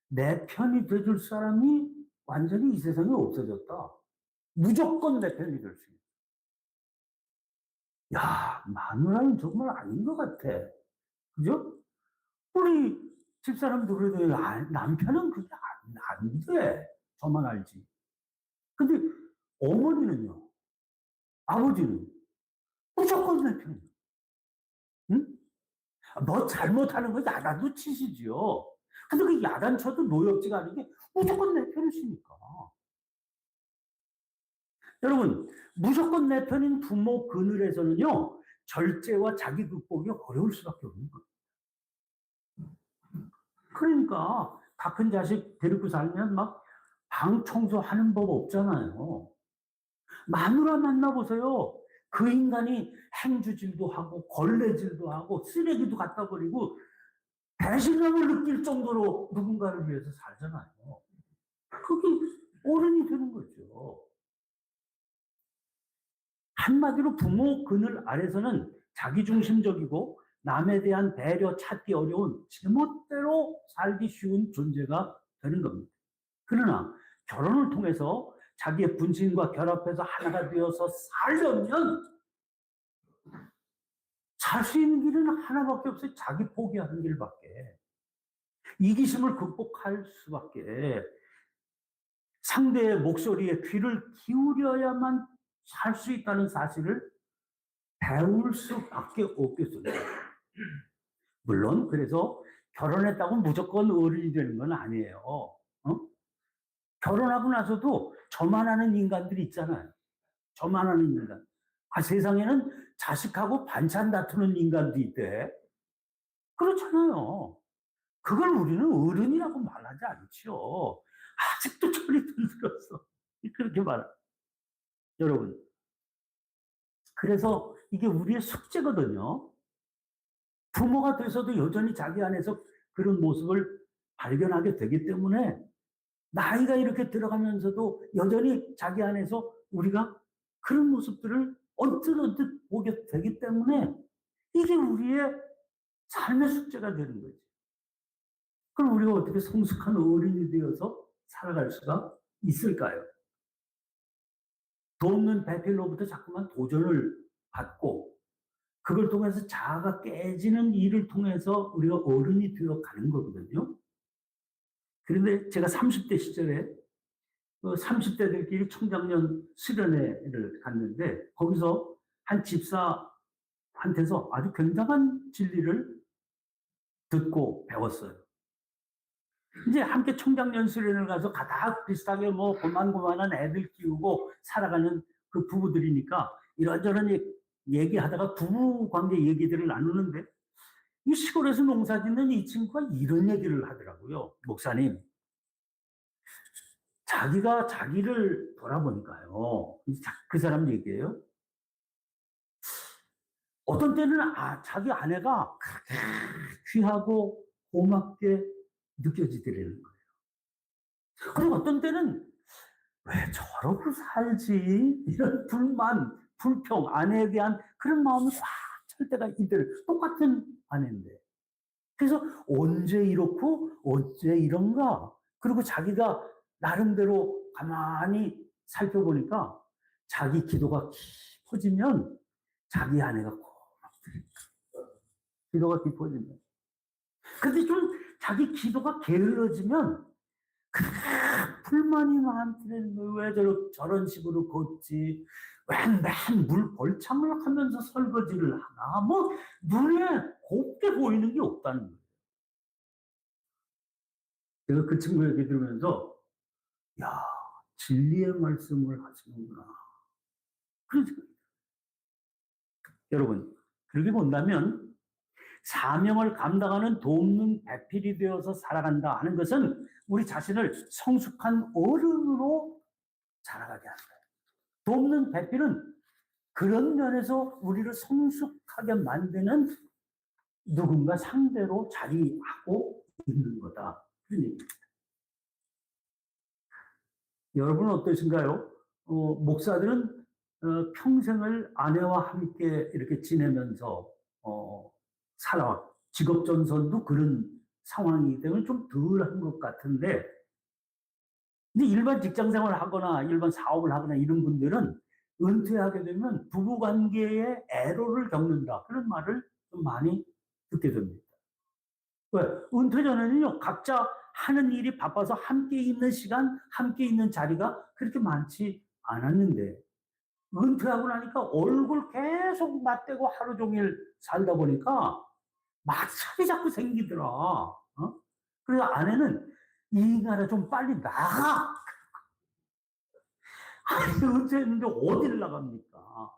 내 편이 돼줄 사람이 완전히 이 세상에 없어졌다. 무조건 내 편이 될 수 있다. 야, 마누라는 정말 아닌 것 같아. 그죠? 우리 집사람도 그래도 남편은 그게 안 돼. 저만 알지. 근데 어머니는요, 아버지는 무조건 내 편이에요. 응? 뭐 잘못하는 거 야단도 치시지요. 근데 그 야단 쳐도 노엽지가 않은 게 무조건 내 편이시니까. 여러분, 무조건 내 편인 부모 그늘에서는요, 절제와 자기 극복이 어려울 수밖에 없는 거예요. 그러니까 다 큰 자식 데리고 살면 막 방 청소하는 법 없잖아요. 마누라 만나보세요. 그 인간이 행주질도 하고 걸레질도 하고 쓰레기도 갖다 버리고 배신감을 느낄 정도로 누군가를 위해서 살잖아요. 그게 어른이 되는 거죠. 한마디로 부모 그늘 아래서는 자기중심적이고 남에 대한 배려 찾기 어려운 제멋대로 살기 쉬운 존재가 되는 겁니다. 그러나 결혼을 통해서 자기의 분신과 결합해서 하나가 되어서 살려면 살 수 있는 길은 하나밖에 없어요. 자기 포기하는 길밖에. 이기심을 극복할 수밖에. 상대의 목소리에 귀를 기울여야만 살 수 있다는 사실을 배울 수밖에 없겠습니다. 물론 그래서 결혼했다고 무조건 어른이 되는 건 아니에요. 결혼하고 나서도 저만 하는 인간들이 있잖아요. 저만 하는 인간. 세상에는 자식하고 반찬 다투는 인간도 있대. 그렇잖아요. 그걸 우리는 어른이라고 말하지 않죠. 아직도 철이 들들었어. 그렇게 말해요. 여러분. 그래서 이게 우리의 숙제거든요. 부모가 돼서도 여전히 자기 안에서 그런 모습을 발견하게 되기 때문에 나이가 이렇게 들어가면서도 여전히 자기 안에서 우리가 그런 모습들을 언뜻 보게 되기 때문에 이게 우리의 삶의 숙제가 되는 거지. 그럼 우리가 어떻게 성숙한 어른이 되어서 살아갈 수가 있을까요? 돕는 배필로부터 자꾸만 도전을 받고 그걸 통해서 자아가 깨지는 일을 통해서 우리가 어른이 되어 가는 거거든요. 그런데 제가 30대 시절에 30대들끼리 청장년 수련회를 갔는데 거기서 한 집사한테서 아주 굉장한 진리를 듣고 배웠어요. 이제 함께 청장년 수련을 가서 가닥 비슷하게 뭐 고만고만한 애들 키우고 살아가는 그 부부들이니까 이런저런 얘기하다가 부부 관계 얘기들을 나누는데 이 시골에서 농사 짓는 이 친구가 이런 얘기를 하더라고요. 목사님, 자기가 자기를 돌아보니까요. 그 사람 얘기예요. 어떤 때는 자기 아내가 그렇게 귀하고 고맙게 느껴지더라는 거예요. 그리고 어떤 때는 왜 저러고 살지? 이런 불만, 불평, 아내에 대한 그런 마음이 꽉 찰 때가 있더라고요. 똑같은 아내인데. 그래서 언제 이렇고 언제 이런가? 그리고 자기가 나름대로 가만히 살펴보니까 자기 기도가 깊어지면 자기 아내가 고맙더라고요. 기도가 깊어지면. 근데 좀 자기 기도가 게을러지면 불만이 많더래. 왜 저런 식으로 걷지? 왜 맨 물 벌창을 하면서 설거지를 하나? 뭐 눈에 곱게 보이는 게 없다는 거예요. 제가 그 친구 얘기 들으면서 야, 진리의 말씀을 하시는구나. 그런 생각이 들어요. 여러분, 그렇게 본다면 사명을 감당하는 돕는 배필이 되어서 살아간다 하는 것은 우리 자신을 성숙한 어른으로 자라가게 한다. 돕는 배필은 그런 면에서 우리를 성숙하게 만드는 누군가 상대로 자리하고 있는 거다. 그런 얘기입니다. 여러분은 어떠신가요? 목사들은 평생을 아내와 함께 이렇게 지내면서 살아왔. 직업 전선도 그런 상황이기 때문에 좀 덜한 것 같은데, 근데 일반 직장 생활을 하거나 일반 사업을 하거나 이런 분들은 은퇴하게 되면 부부 관계에 애로를 겪는다. 그런 말을 좀 많이 듣게 됩니다. 왜? 은퇴 전에는요, 각자 하는 일이 바빠서 함께 있는 시간, 함께 있는 자리가 그렇게 많지 않았는데, 은퇴하고 나니까 얼굴 계속 맞대고 하루 종일 살다 보니까 마찰이 자꾸 생기더라. 그래서 아내는 이 인간아 좀 빨리 나가. 아니, 은퇴했는데 어딜 나갑니까?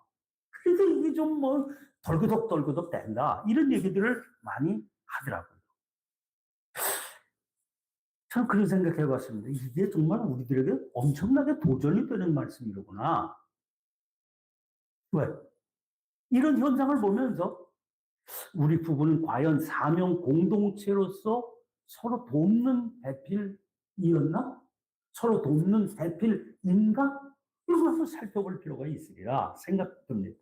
그래서 이게 좀 뭐 덜그덕 된다. 이런 얘기들을 많이 하더라고요. 저는 그런 생각해 봤습니다. 이게 정말 우리들에게 엄청나게 도전이 되는 말씀이로구나. 왜? 이런 현상을 보면서 우리 부부는 과연 사명 공동체로서 서로 돕는 배필이었나? 서로 돕는 배필인가? 이걸 한번 살펴볼 필요가 있으리라 생각됩니다.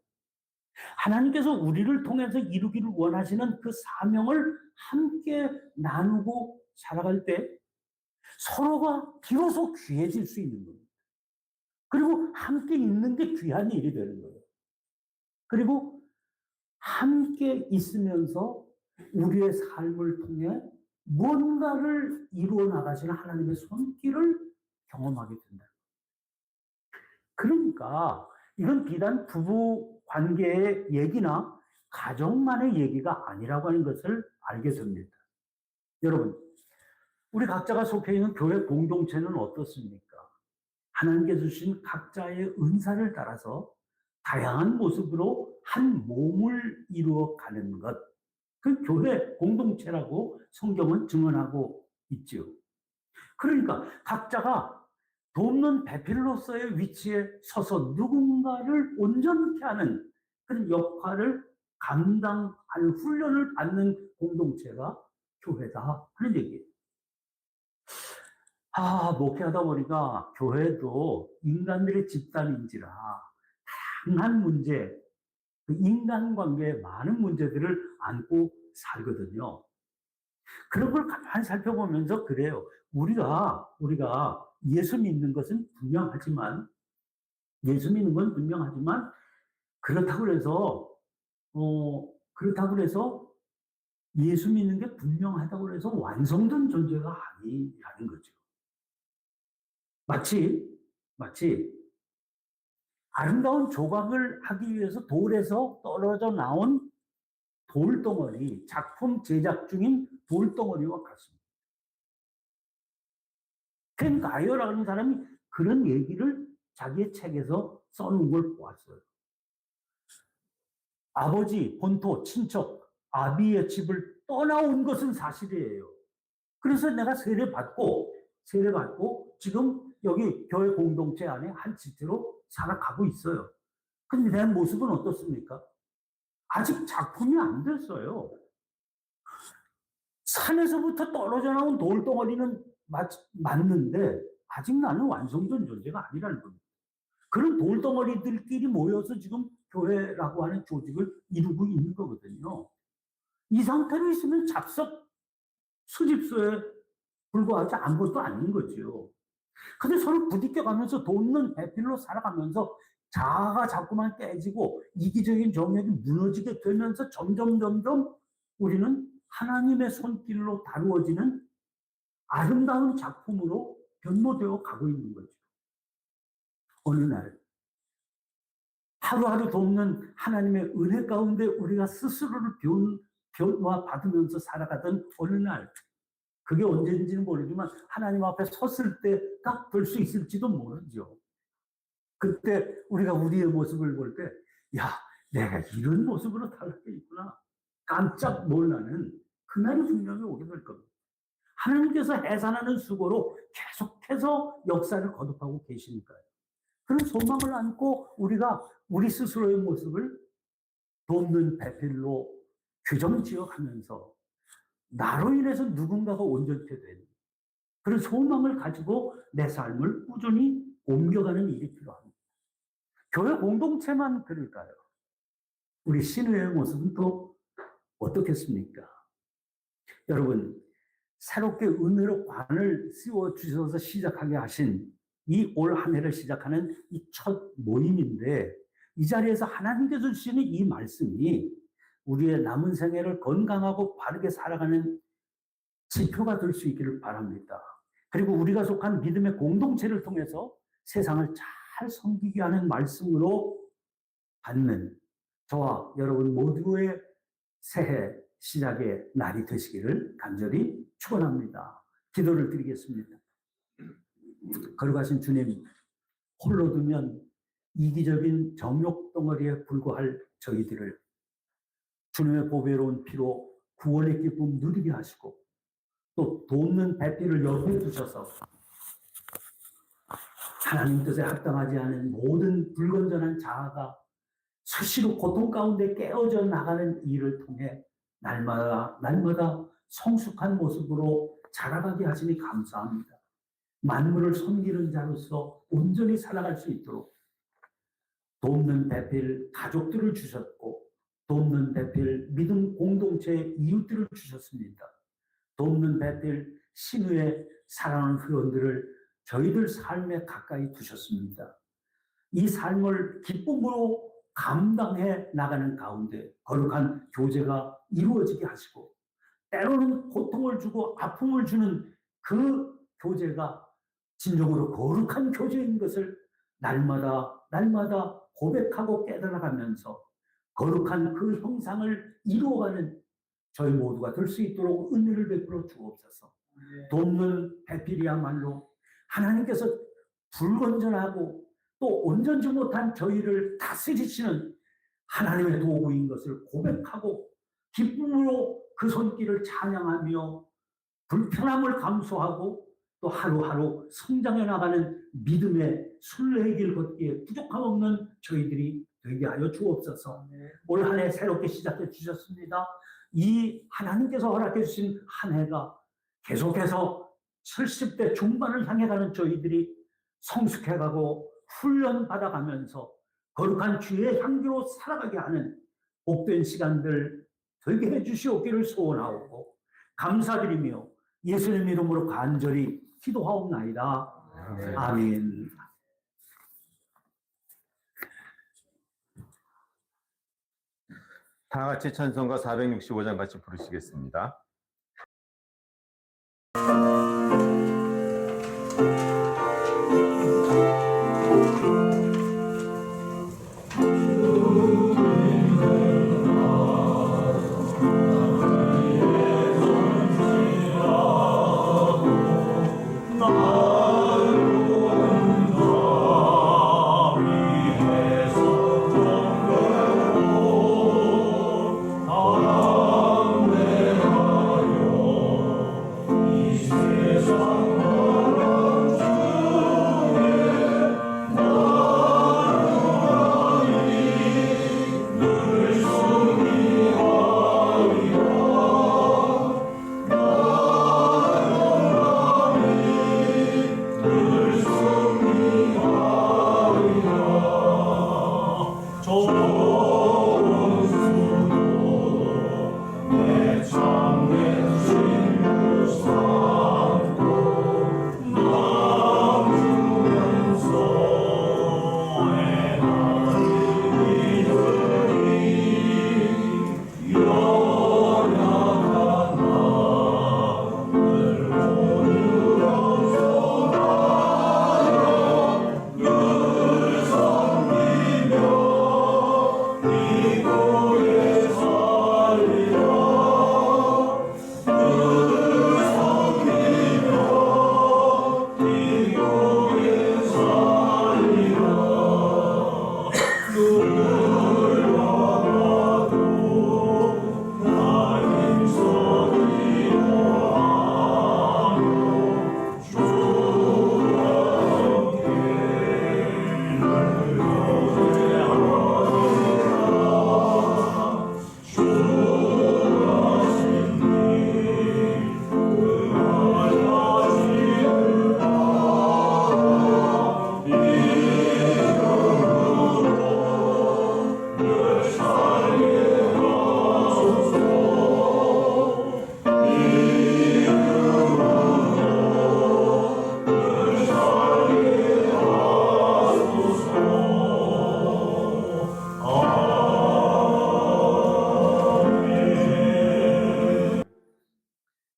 하나님께서 우리를 통해서 이루기를 원하시는 그 사명을 함께 나누고 살아갈 때 서로가 비로소 귀해질 수 있는 겁니다. 그리고 함께 있는 게 귀한 일이 되는 거예요. 그리고 함께 있으면서 우리의 삶을 통해 무언가를 이루어 나가시는 하나님의 손길을 경험하게 된다. 그러니까 이건 비단 부부 관계의 얘기나 가정만의 얘기가 아니라고 하는 것을 알게 됩니다. 여러분, 우리 각자가 속해 있는 교회 공동체는 어떻습니까? 하나님께서 주신 각자의 은사를 따라서 다양한 모습으로 한 몸을 이루어 가는 것. 그 교회 공동체라고 성경은 증언하고 있죠. 그러니까 각자가 돕는 배필로서의 위치에 서서 누군가를 온전케 하는 그런 역할을 감당할 훈련을 받는 공동체가 교회다 하는 얘기예요. 목회하다 보니까 교회도 인간들의 집단인지라 다양한 문제, 그 인간관계의 많은 문제들을 안고 살거든요. 그런 걸 가만히 살펴보면서 그래요. 우리가 예수 믿는 것은 분명하지만, 예수 믿는 건 분명하지만, 그렇다고 해서, 그렇다고 해서 예수 믿는 게 분명하다고 해서 완성된 존재가 아니라는 거죠. 마치 아름다운 조각을 하기 위해서 돌에서 떨어져 나온 돌덩어리, 작품 제작 중인 돌덩어리와 같습니다. 켄 가이어라는 사람이 그런 얘기를 자기의 책에서 써놓은 걸 보았어요. 아버지, 본토, 친척, 아비의 집을 떠나온 것은 사실이에요. 그래서 내가 세례받고 지금 여기 교회 공동체 안에 한 지체로 살아가고 있어요. 근데 내 모습은 어떻습니까? 아직 작품이 안 됐어요. 산에서부터 떨어져 나온 돌덩어리는 맞는데 아직 나는 완성된 존재가 아니라는 겁니다. 그런 돌덩어리들끼리 모여서 지금 교회라고 하는 조직을 이루고 있는 거거든요. 이 상태로 있으면 잡석 수집소에 불과하지 아무것도 아닌 거죠. 근데 서로 부딪혀가면서 돕는 배필로 살아가면서 자아가 자꾸만 깨지고 이기적인 정력이 무너지게 되면서 점점 우리는 하나님의 손길로 다루어지는 아름다운 작품으로 변모되어 가고 있는 거죠. 어느 날 하루하루 돕는 하나님의 은혜 가운데 우리가 스스로를 변화받으면서 살아가던 어느 날, 그게 언제인지는 모르지만 하나님 앞에 섰을 때가 될 수 있을지도 모르죠. 그때 우리가 우리의 모습을 볼 때, 야, 내가 이런 모습으로 살고 있구나. 깜짝 놀라는 그날이 분명히 오게 될 겁니다. 하나님께서 해산하는 수고로 계속해서 역사를 거듭하고 계시니까요. 그런 소망을 안고 우리가 우리 스스로의 모습을 돕는 배필로 규정 지어가면서 나로 인해서 누군가가 온전케 되는 그런 소망을 가지고 내 삶을 꾸준히 옮겨가는 일이 필요합니다. 교회 공동체만 그럴까요? 우리 신우의 모습은 또 어떻겠습니까? 여러분, 새롭게 은혜로 관을 씌워주셔서 시작하게 하신 이 올 한 해를 시작하는 이 첫 모임인데, 이 자리에서 하나님께서 주시는 이 말씀이 우리의 남은 생애를 건강하고 바르게 살아가는 지표가 될 수 있기를 바랍니다. 그리고 우리가 속한 믿음의 공동체를 통해서 세상을 잘 섬기게 하는 말씀으로 받는 저와 여러분 모두의 새해 시작의 날이 되시기를 간절히 축원합니다. 기도를 드리겠습니다. 거룩하신 주님, 홀로 두면 이기적인 정욕 덩어리에 불과할 저희들을 주님의 보배로운 피로 구원의 기쁨 누리게 하시고 또 돕는 배필을 옆에 두셔서 하나님 뜻에 합당하지 않은 모든 불건전한 자아가 수시로 고통 가운데 깨어져 나가는 일을 통해 날마다 성숙한 모습으로 자라가게 하시니 감사합니다. 만물을 섬기는 자로서 온전히 살아갈 수 있도록 돕는 배필 가족들을 주셨고 돕는 배필 믿음 공동체의 이웃들을 주셨습니다. 돕는 배필 신우의 사랑하는 회원들을 저희들 삶에 가까이 두셨습니다. 이 삶을 기쁨으로 감당해 나가는 가운데 거룩한 교제가 이루어지게 하시고 때로는 고통을 주고 아픔을 주는 그 교제가 진정으로 거룩한 교제인 것을 날마다 고백하고 깨달아가면서 거룩한 그 형상을 이루어가는 저희 모두가 될 수 있도록 은혜를 베풀어 주옵소서. 돕는 배필이야말로 하나님께서 불건전하고 또 온전치 못한 저희를 다스리시는 하나님의 도구인 것을 고백하고 기쁨으로 그 손길을 찬양하며 불편함을 감수하고 또 하루하루 성장해 나가는 믿음의 순례의 길 걷기에 부족함 없는 저희들이 되게 하여 주옵소서. 올 한 해 새롭게 시작해 주셨습니다. 이 하나님께서 허락해 주신 한 해가 계속해서 70대 중반을 향해 가는 저희들이 성숙해가고 훈련받아가면서 거룩한 주의 향기로 살아가게 하는 복된 시간들 되게 해주시옵기를 소원하오고 감사드리며 예수님 이름으로 간절히 기도하옵나이다. 아멘. 다 같이 찬송가 465장 같이 부르시겠습니다.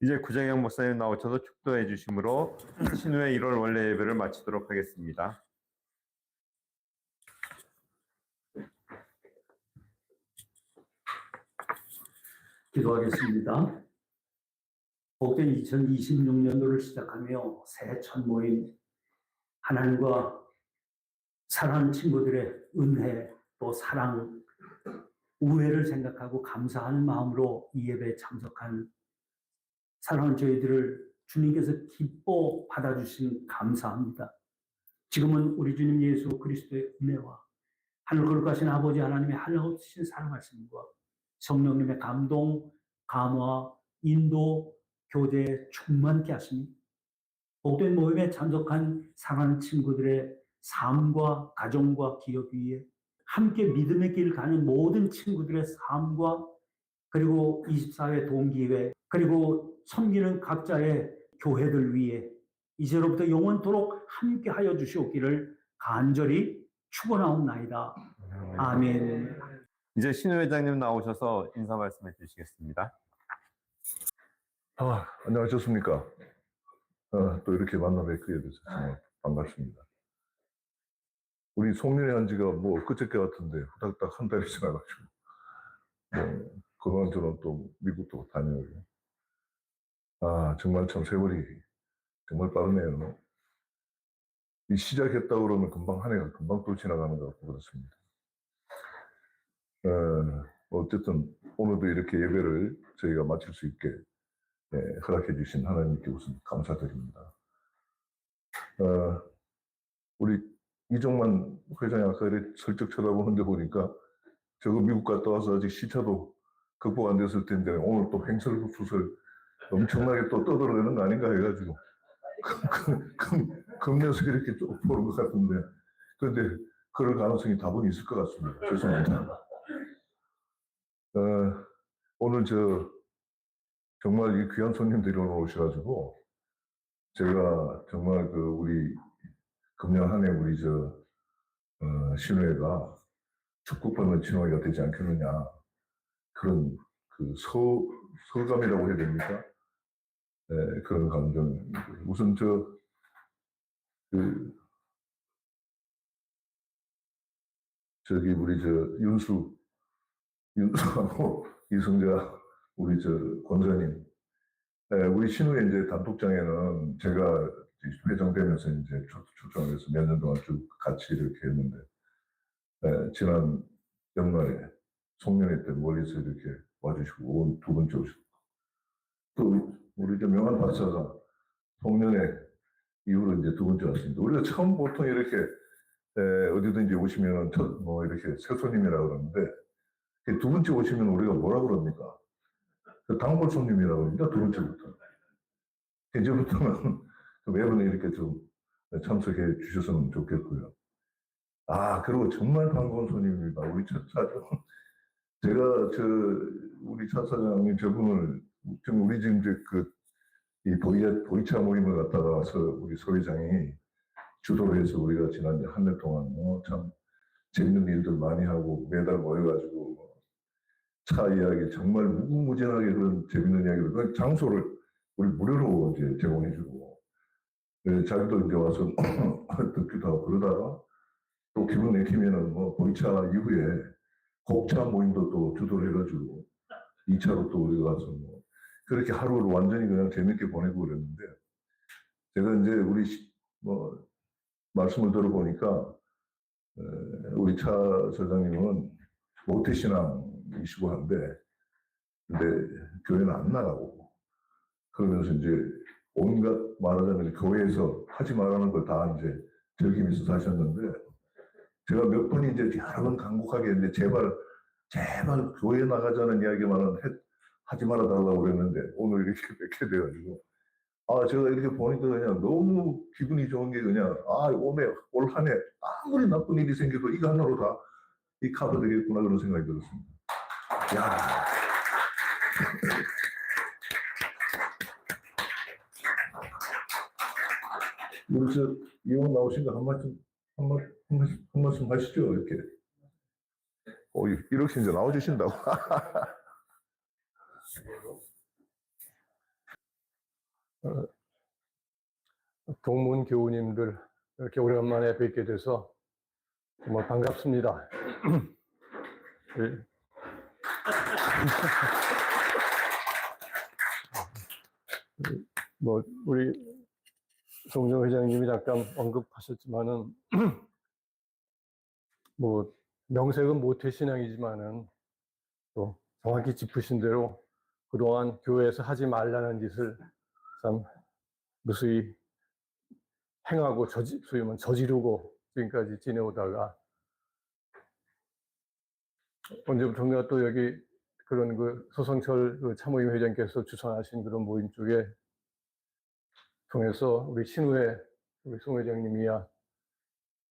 이제 구정영 목사님 나오셔서 축도해 주심으로 신우의 1월 원래 예배를 마치도록 하겠습니다. 기도하겠습니다. 복된 2026년도를 시작하며 새 첫 모임, 하나님과 사랑하는 친구들의 은혜, 또 사랑, 우애를 생각하고 감사하는 마음으로 이 예배에 참석한 사랑하는 저희들을 주님께서 기뻐 받아주신 감사합니다. 지금은 우리 주님 예수 그리스도의 은혜와 하늘 거룩하신 아버지 하나님의 한없으신 사랑하심과 성령님의 감동, 감화, 인도, 교제에 충만케 하시니 복된 모임에 참석한 사랑하는 친구들의 삶과 가정과 기업 위에 함께 믿음의 길을 가는 모든 친구들의 삶과 그리고 24회 동기회 그리고 섬기는 각자의 교회들 위에 이제로부터 영원토록 함께 하여 주시옵기를 간절히 축원하옵나이다. 아멘. 이제 신우 회장님 나오셔서 인사 말씀해 주시겠습니다. 안녕하셨습니까? 또 이렇게 만나 뵙게 돼서 정말 반갑습니다. 우리 송년회 한 지가 뭐 그저께 같은데 후닥닥 한 달이 지나가지고 그동안 저는 또 미국도 다녀오고 정말 참 세월이 정말 빠르네요. 이 시작했다 그러면 금방 한 해가 금방 또 지나가는 것 같고 그렇습니다. 어쨌든 오늘도 이렇게 예배를 저희가 마칠 수 있게 허락해 주신 하나님께 우선 감사드립니다. 우리 이종만 회장이 아까 이렇게 슬쩍 쳐다보는데 보니까 저거 미국 갔다 와서 아직 시차도 극복 안 됐을 텐데 오늘 또 횡설수설 엄청나게 또 떠들어대는 거 아닌가 해가지고 겁내서 이렇게 쭉 보는 것 같은데 그런데 그럴 가능성이 다분히 있을 것 같습니다. 죄송합니다. 오늘 정말 이 귀한 손님들이 오셔가지고 제가 정말 그 우리 금년 한 해 우리 신우회가 축복받는 신우회가 되지 않겠느냐 그런 그 소감이라고 해야 됩니까? 네, 그런 감정. 우선 저기 우리 윤수하고 이승자 우리 권사님, 우리 신우회 이제 단톡장에는 제가 회장되면서 이제 초청을 해서 몇 년 동안 쭉 같이 이렇게 했는데, 지난 연말에 송년회 때 멀리서 이렇게 와주시고 두 번째 오셨고, 또 우리 명한 박사가 송년회 이후로 이제 두 번째 왔습니다. 우리가 처음 보통 이렇게 어디든지 오시면은 뭐 이렇게 새 손님이라 그러는데 두 번째 오시면 우리가 뭐라 그럽니까? 그 단골 손님이라고 합니다. 두 번째부터. 이제부터는 매번 이렇게 좀 참석해 주셨으면 좋겠고요. 그리고 정말 반가운 손님입니다. 우리 차 사장. 제가 우리 차 사장님 저분을 우리 지금 이 보이차 모임을 갖다가 와서 우리 서 회장이 주도를 해서 우리가 지난 한 달 동안 참 재밌는 일들 많이 하고 매달 모여가지고 차 이야기 정말 무궁무진하게 그런 재밌는 이야기를 그 장소를 우리 무료로 이제 제공해주고 자기도 이제 와서 듣기도 하고 그러다가 또 기분 내키면은 뭐 보이차 이후에 곡차 모임도 또 주도를 해가지고 2차로 또 우리가 가서 뭐 그렇게 하루를 완전히 그냥 재밌게 보내고 그랬는데 제가 이제 우리 뭐 말씀을 들어보니까 우리 차 사장님은 모태신앙이시고 한데 근데 교회는 안 나가고 그러면서 이제 온갖 말하자면 교회에서 하지 말라는 걸 다 이제 즐기면서 사셨는데 제가 몇 번 이제 여러 번 간곡하게 이제 제발 교회 나가자는 이야기만은 하지 말아달라고 그랬는데 오늘 이렇게 뵙게 돼가지고 제가 이렇게 보니까 그냥 너무 기분이 좋은 게 그냥 올 한 해 아무리 나쁜 일이 생겨도 이거 하나로 다 이 카드 되겠구나 그런 생각이 들었습니다. 야. 우리 이용 나오신 거 한 말씀 하시죠 이렇게. 이렇게 이제 나와주신다고. 동문 교우님들 이렇게 오랜만에 뵙게 돼서 정말 반갑습니다. 뭐 우리 송정 회장님이 잠깐 언급하셨지만은 뭐 명색은 모태신앙이지만은 또 정확히 짚으신 대로 그동안 교회에서 하지 말라는 짓을 참 무수히 행하고 소위 말하면 저지르고 지금까지 지내오다가 언제부턴가 또 여기 그런 소성철 참모임 회장께서 주선하신 그런 모임 쪽에 통해서 우리 신우회 우리 송 회장님이야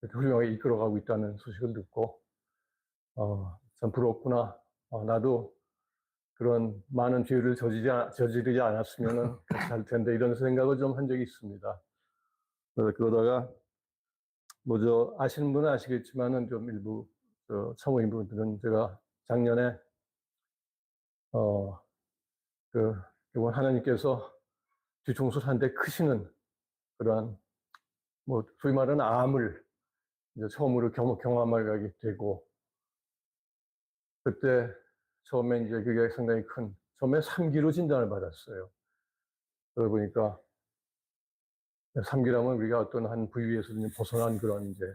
훌륭하게 이끌어가고 있다는 소식을 듣고 참 부럽구나. 나도 그런 많은 죄를 저지르지 않았으면 잘 텐데 이런 생각을 좀 한 적이 있습니다. 그러다가 아시는 분은 아시겠지만은 좀 일부 참모인 분들은 제가 작년에 이번 하나님께서 뒤통수를 한 대 크시는 그러한 소위 말하는 암을 이제 처음으로 경험하게 되고 그때 처음에 이제 그게 상당히 처음에 3기로 진단을 받았어요. 그러다 보니까 3기라면 우리가 어떤 한 부위에서 벗어난 그런 이제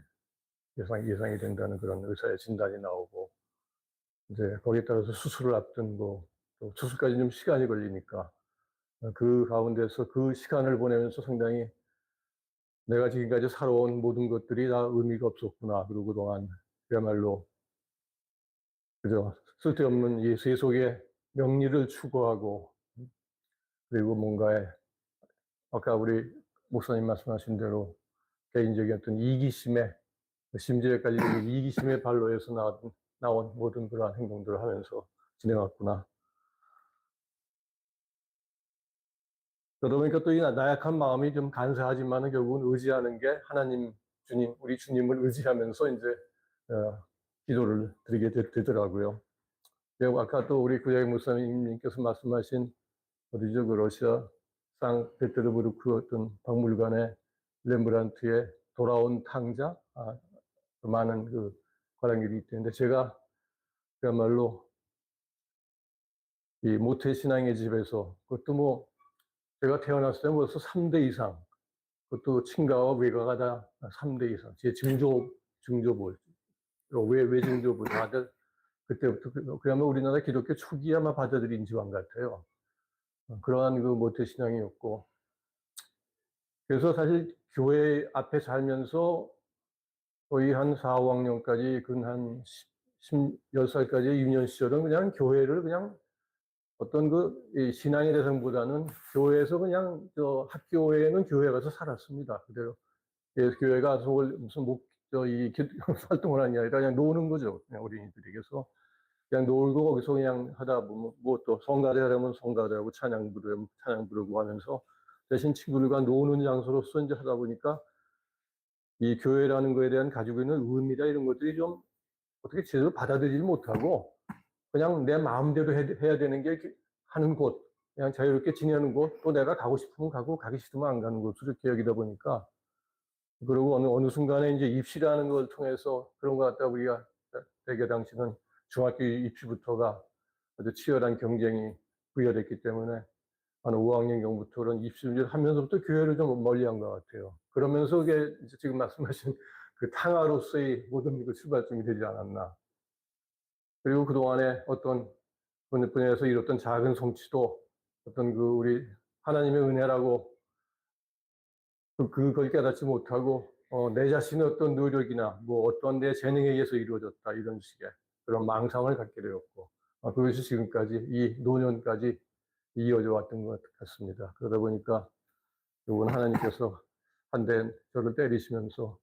예상이 된다는 그런 의사의 진단이 나오고 이제 거기에 따라서 수술을 앞둔고 또 수술까지 좀 시간이 걸리니까 그 가운데서 그 시간을 보내면서 상당히 내가 지금까지 살아온 모든 것들이 다 의미가 없었구나. 그리고 그동안 그야말로 그저 쓸데없는 세속의 명리를 추구하고 그리고 뭔가에 아까 우리 목사님 말씀하신 대로 개인적인 어떤 이기심에 심지어까지 이기심의 발로에서 나온 모든 그러한 행동들을 하면서 지내왔구나. 그러다 보니까 또 이 나약한 마음이 좀 간사하지만은 결국은 의지하는 게 하나님, 주님, 우리 주님을 의지하면서 이제 기도를 드리게 되더라고요. 그리고 아까 또 우리 구자기 목사님께서 말씀하신 어디죠? 그 러시아 상페테르부르크 어떤 박물관에 렘브란트의 돌아온 탕자, 많은 그 관람객이 있는데 제가 그야말로 이 모태 신앙의 집에서 그것도 뭐 제가 태어났을 때 벌써 3대 이상, 그것도 친가와 외가가 다 3대 이상, 제 증조부, 외증조부 다들 그때부터 그야말로 우리나라 기독교 초기에 아마 받아들인 집안 같아요. 그러한 그 모태 신앙이었고, 그래서 사실 교회 앞에 살면서 거의 한 4, 5학년까지, 한 10살까지의 유년 시절은 그냥 교회를 그냥 어떤 그 신앙의 대상보다는 교회에서 그냥 학교에는 교회 가서 살았습니다. 그대로. 그래서 교회 가서 무슨 활동을 하는 게 아니라 그냥 노는 거죠. 그냥 어린이들이. 그래서 그냥 놀고 거기서 그냥 하다 보면 뭐 또 성가대 하려면 성가대하고 찬양 부르면 찬양 부르고 하면서 대신 친구들과 노는 장소로서 이제 하다 보니까 이 교회라는 거에 대한 가지고 있는 의미나 이런 것들이 좀 어떻게 제대로 받아들이지 못하고 그냥 내 마음대로 해야 되는 게 하는 곳, 그냥 자유롭게 지내는 곳, 또 내가 가고 싶으면 가고 가기 싫으면 안 가는 곳으로 이렇게 여기다 보니까 그리고 어느 순간에 이제 입시라는 걸 통해서 그런 것 같다 우리가 대개 당시는 중학교 입시부터가 아주 치열한 경쟁이 부여됐기 때문에 한 5학년경부터는 입시를 하면서부터 교회를 좀 멀리한 것 같아요. 그러면서 그게 지금 말씀하신 그 탕아로서의 모든 그 출발점이 되지 않았나. 그리고 그동안에 어떤 분야에서 이뤘던 작은 성취도 어떤 그 우리 하나님의 은혜라고 그걸 깨닫지 못하고 내 자신의 어떤 노력이나 뭐 어떤 내 재능에 의해서 이루어졌다 이런 식의 그런 망상을 갖게 되었고 그것이 지금까지 이 노년까지 이어져 왔던 것 같습니다. 그러다 보니까 이번 하나님께서 한 대 저를 때리시면서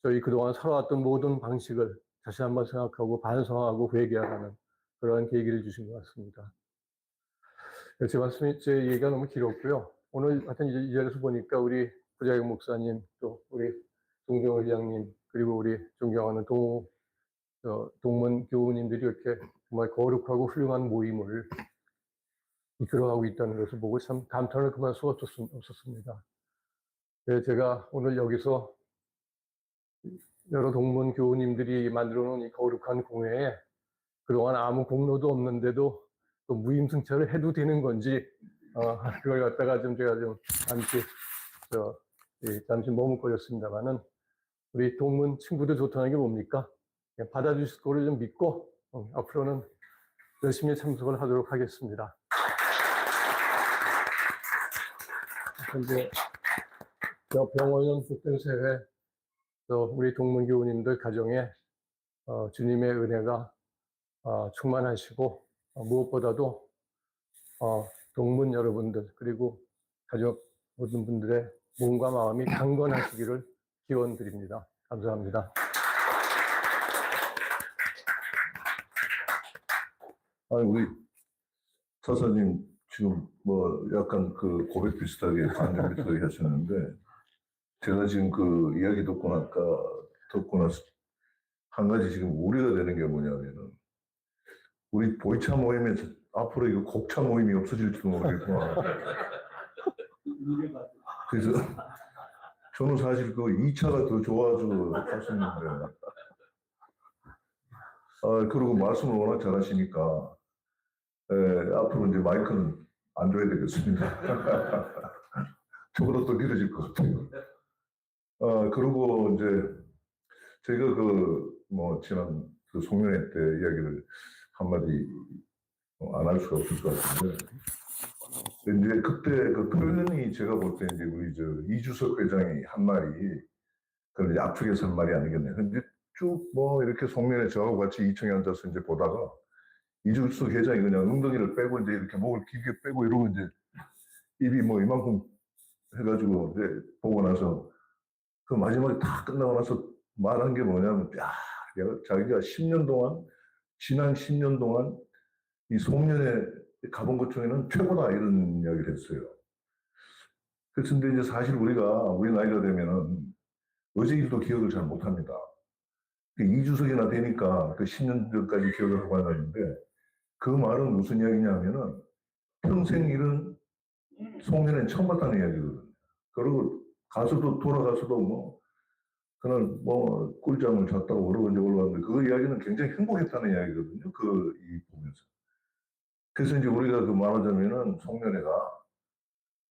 저희 그동안 살아왔던 모든 방식을 다시 한번 생각하고 반성하고 회개하라는 그러한 계기를 주신 것 같습니다. 제 얘기가 너무 길었고요. 오늘 하여튼 이 자리에서 보니까 우리 구자영 목사님, 또 우리 동경을 회장님, 그리고 우리 존경하는 동문 교우님들이 이렇게 정말 거룩하고 훌륭한 모임을 이끌어가고 있다는 것을 보고 참 감탄을 그만 수가 없었습니다. 제가 오늘 여기서 여러 동문 교우님들이 만들어 놓은 이 거룩한 공회에 그동안 아무 공로도 없는데도 또 무임승차를 해도 되는 건지, 그걸 갖다가 제가 잠시 머뭇거렸습니다만은, 우리 동문 친구들 좋다는 게 뭡니까? 받아주실 거를 좀 믿고, 앞으로는 열심히 참석을 하도록 하겠습니다. 현재 병원은 복된세회 우리 동문교우님들 가정에 주님의 은혜가 충만하시고 무엇보다도 동문 여러분들 그리고 가족 모든 분들의 몸과 마음이 강건하시기를 기원드립니다. 감사합니다. 아니 우리 사사님 지금 뭐 약간 그 고백 비슷하게 반전 비슷하게 하셨는데 제가 지금 그 이야기 듣고 나서 한 가지 지금 우려가 되는 게 뭐냐면은 우리 보이차 모임에서 앞으로 이거 곡차 모임이 없어질지도 모르겠구나. 그래서 저는 사실 그 2차가 더 좋아서 했었는데 그리고 말씀을 워낙 잘하시니까 앞으로 이제 마이크는 안 줘야 되겠습니다. 저보다 더 길어질 것 같아요. 그리고 이제 제가 지난 그 송년회 때 이야기를 한마디 안 할 수가 없을 것 같은데 이제 그때 그 표현이 제가 볼 때 이제 우리 이주석 회장이 한 말이 그런 앞쪽에서 한 말이 아니겠네요. 근데 쭉 이렇게 송년회 저하고 같이 2층에 앉아서 이제 보다가 이주석 회장이 그냥 엉덩이를 빼고 이제 이렇게 목을 길게 빼고 이러고 이제 입이 이만큼 해가지고 이제 보고 나서 그 마지막에 다 끝나고 나서 말한 게 뭐냐면 자기가 10년 동안 지난 10년 동안 이 송년회 가본 것 중에는 최고다 이런 이야기를 했어요. 그런데 이제 사실 우리 나이가 되면은 어제 일도 기억을 잘 못합니다. 이주석이나 되니까 그 10년 전까지 기억을 하고 하는데 그 말은 무슨 이야기냐면은 평생 일은 송년회는 처음 봤다는 이야기거든요. 그리고 가서도 돌아가서도 뭐 그날 뭐 꿀잠을 잤다고 여러 번 올라왔는데 그 이야기는 굉장히 행복했다는 이야기거든요. 이 보면서. 그래서 이제 우리가 그 말하자면은 송년회가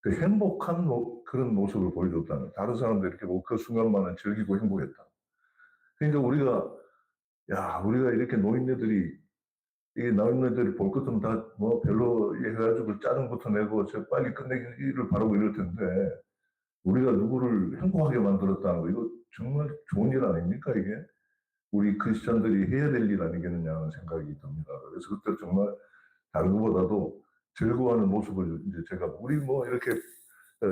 그 행복한 그런 모습을 보여줬다는 다른 사람들 이렇게 뭐 그 순간만은 즐기고 행복했다. 그러니까 우리가 이렇게 노인네들이 이 노인네들이 볼 것은 다 뭐 별로 해가지고 짜증부터 내고 저 빨리 끝내기를 바라고 이럴 텐데 우리가 누구를 행복하게 만들었다는 거 이거 정말 좋은 일 아닙니까 이게? 우리 크리스천들이 해야 될 일 아니겠느냐 하는 생각이 듭니다. 그래서 그때 정말 다른 것보다도 즐거워하는 모습을 이제 제가 우리 뭐 이렇게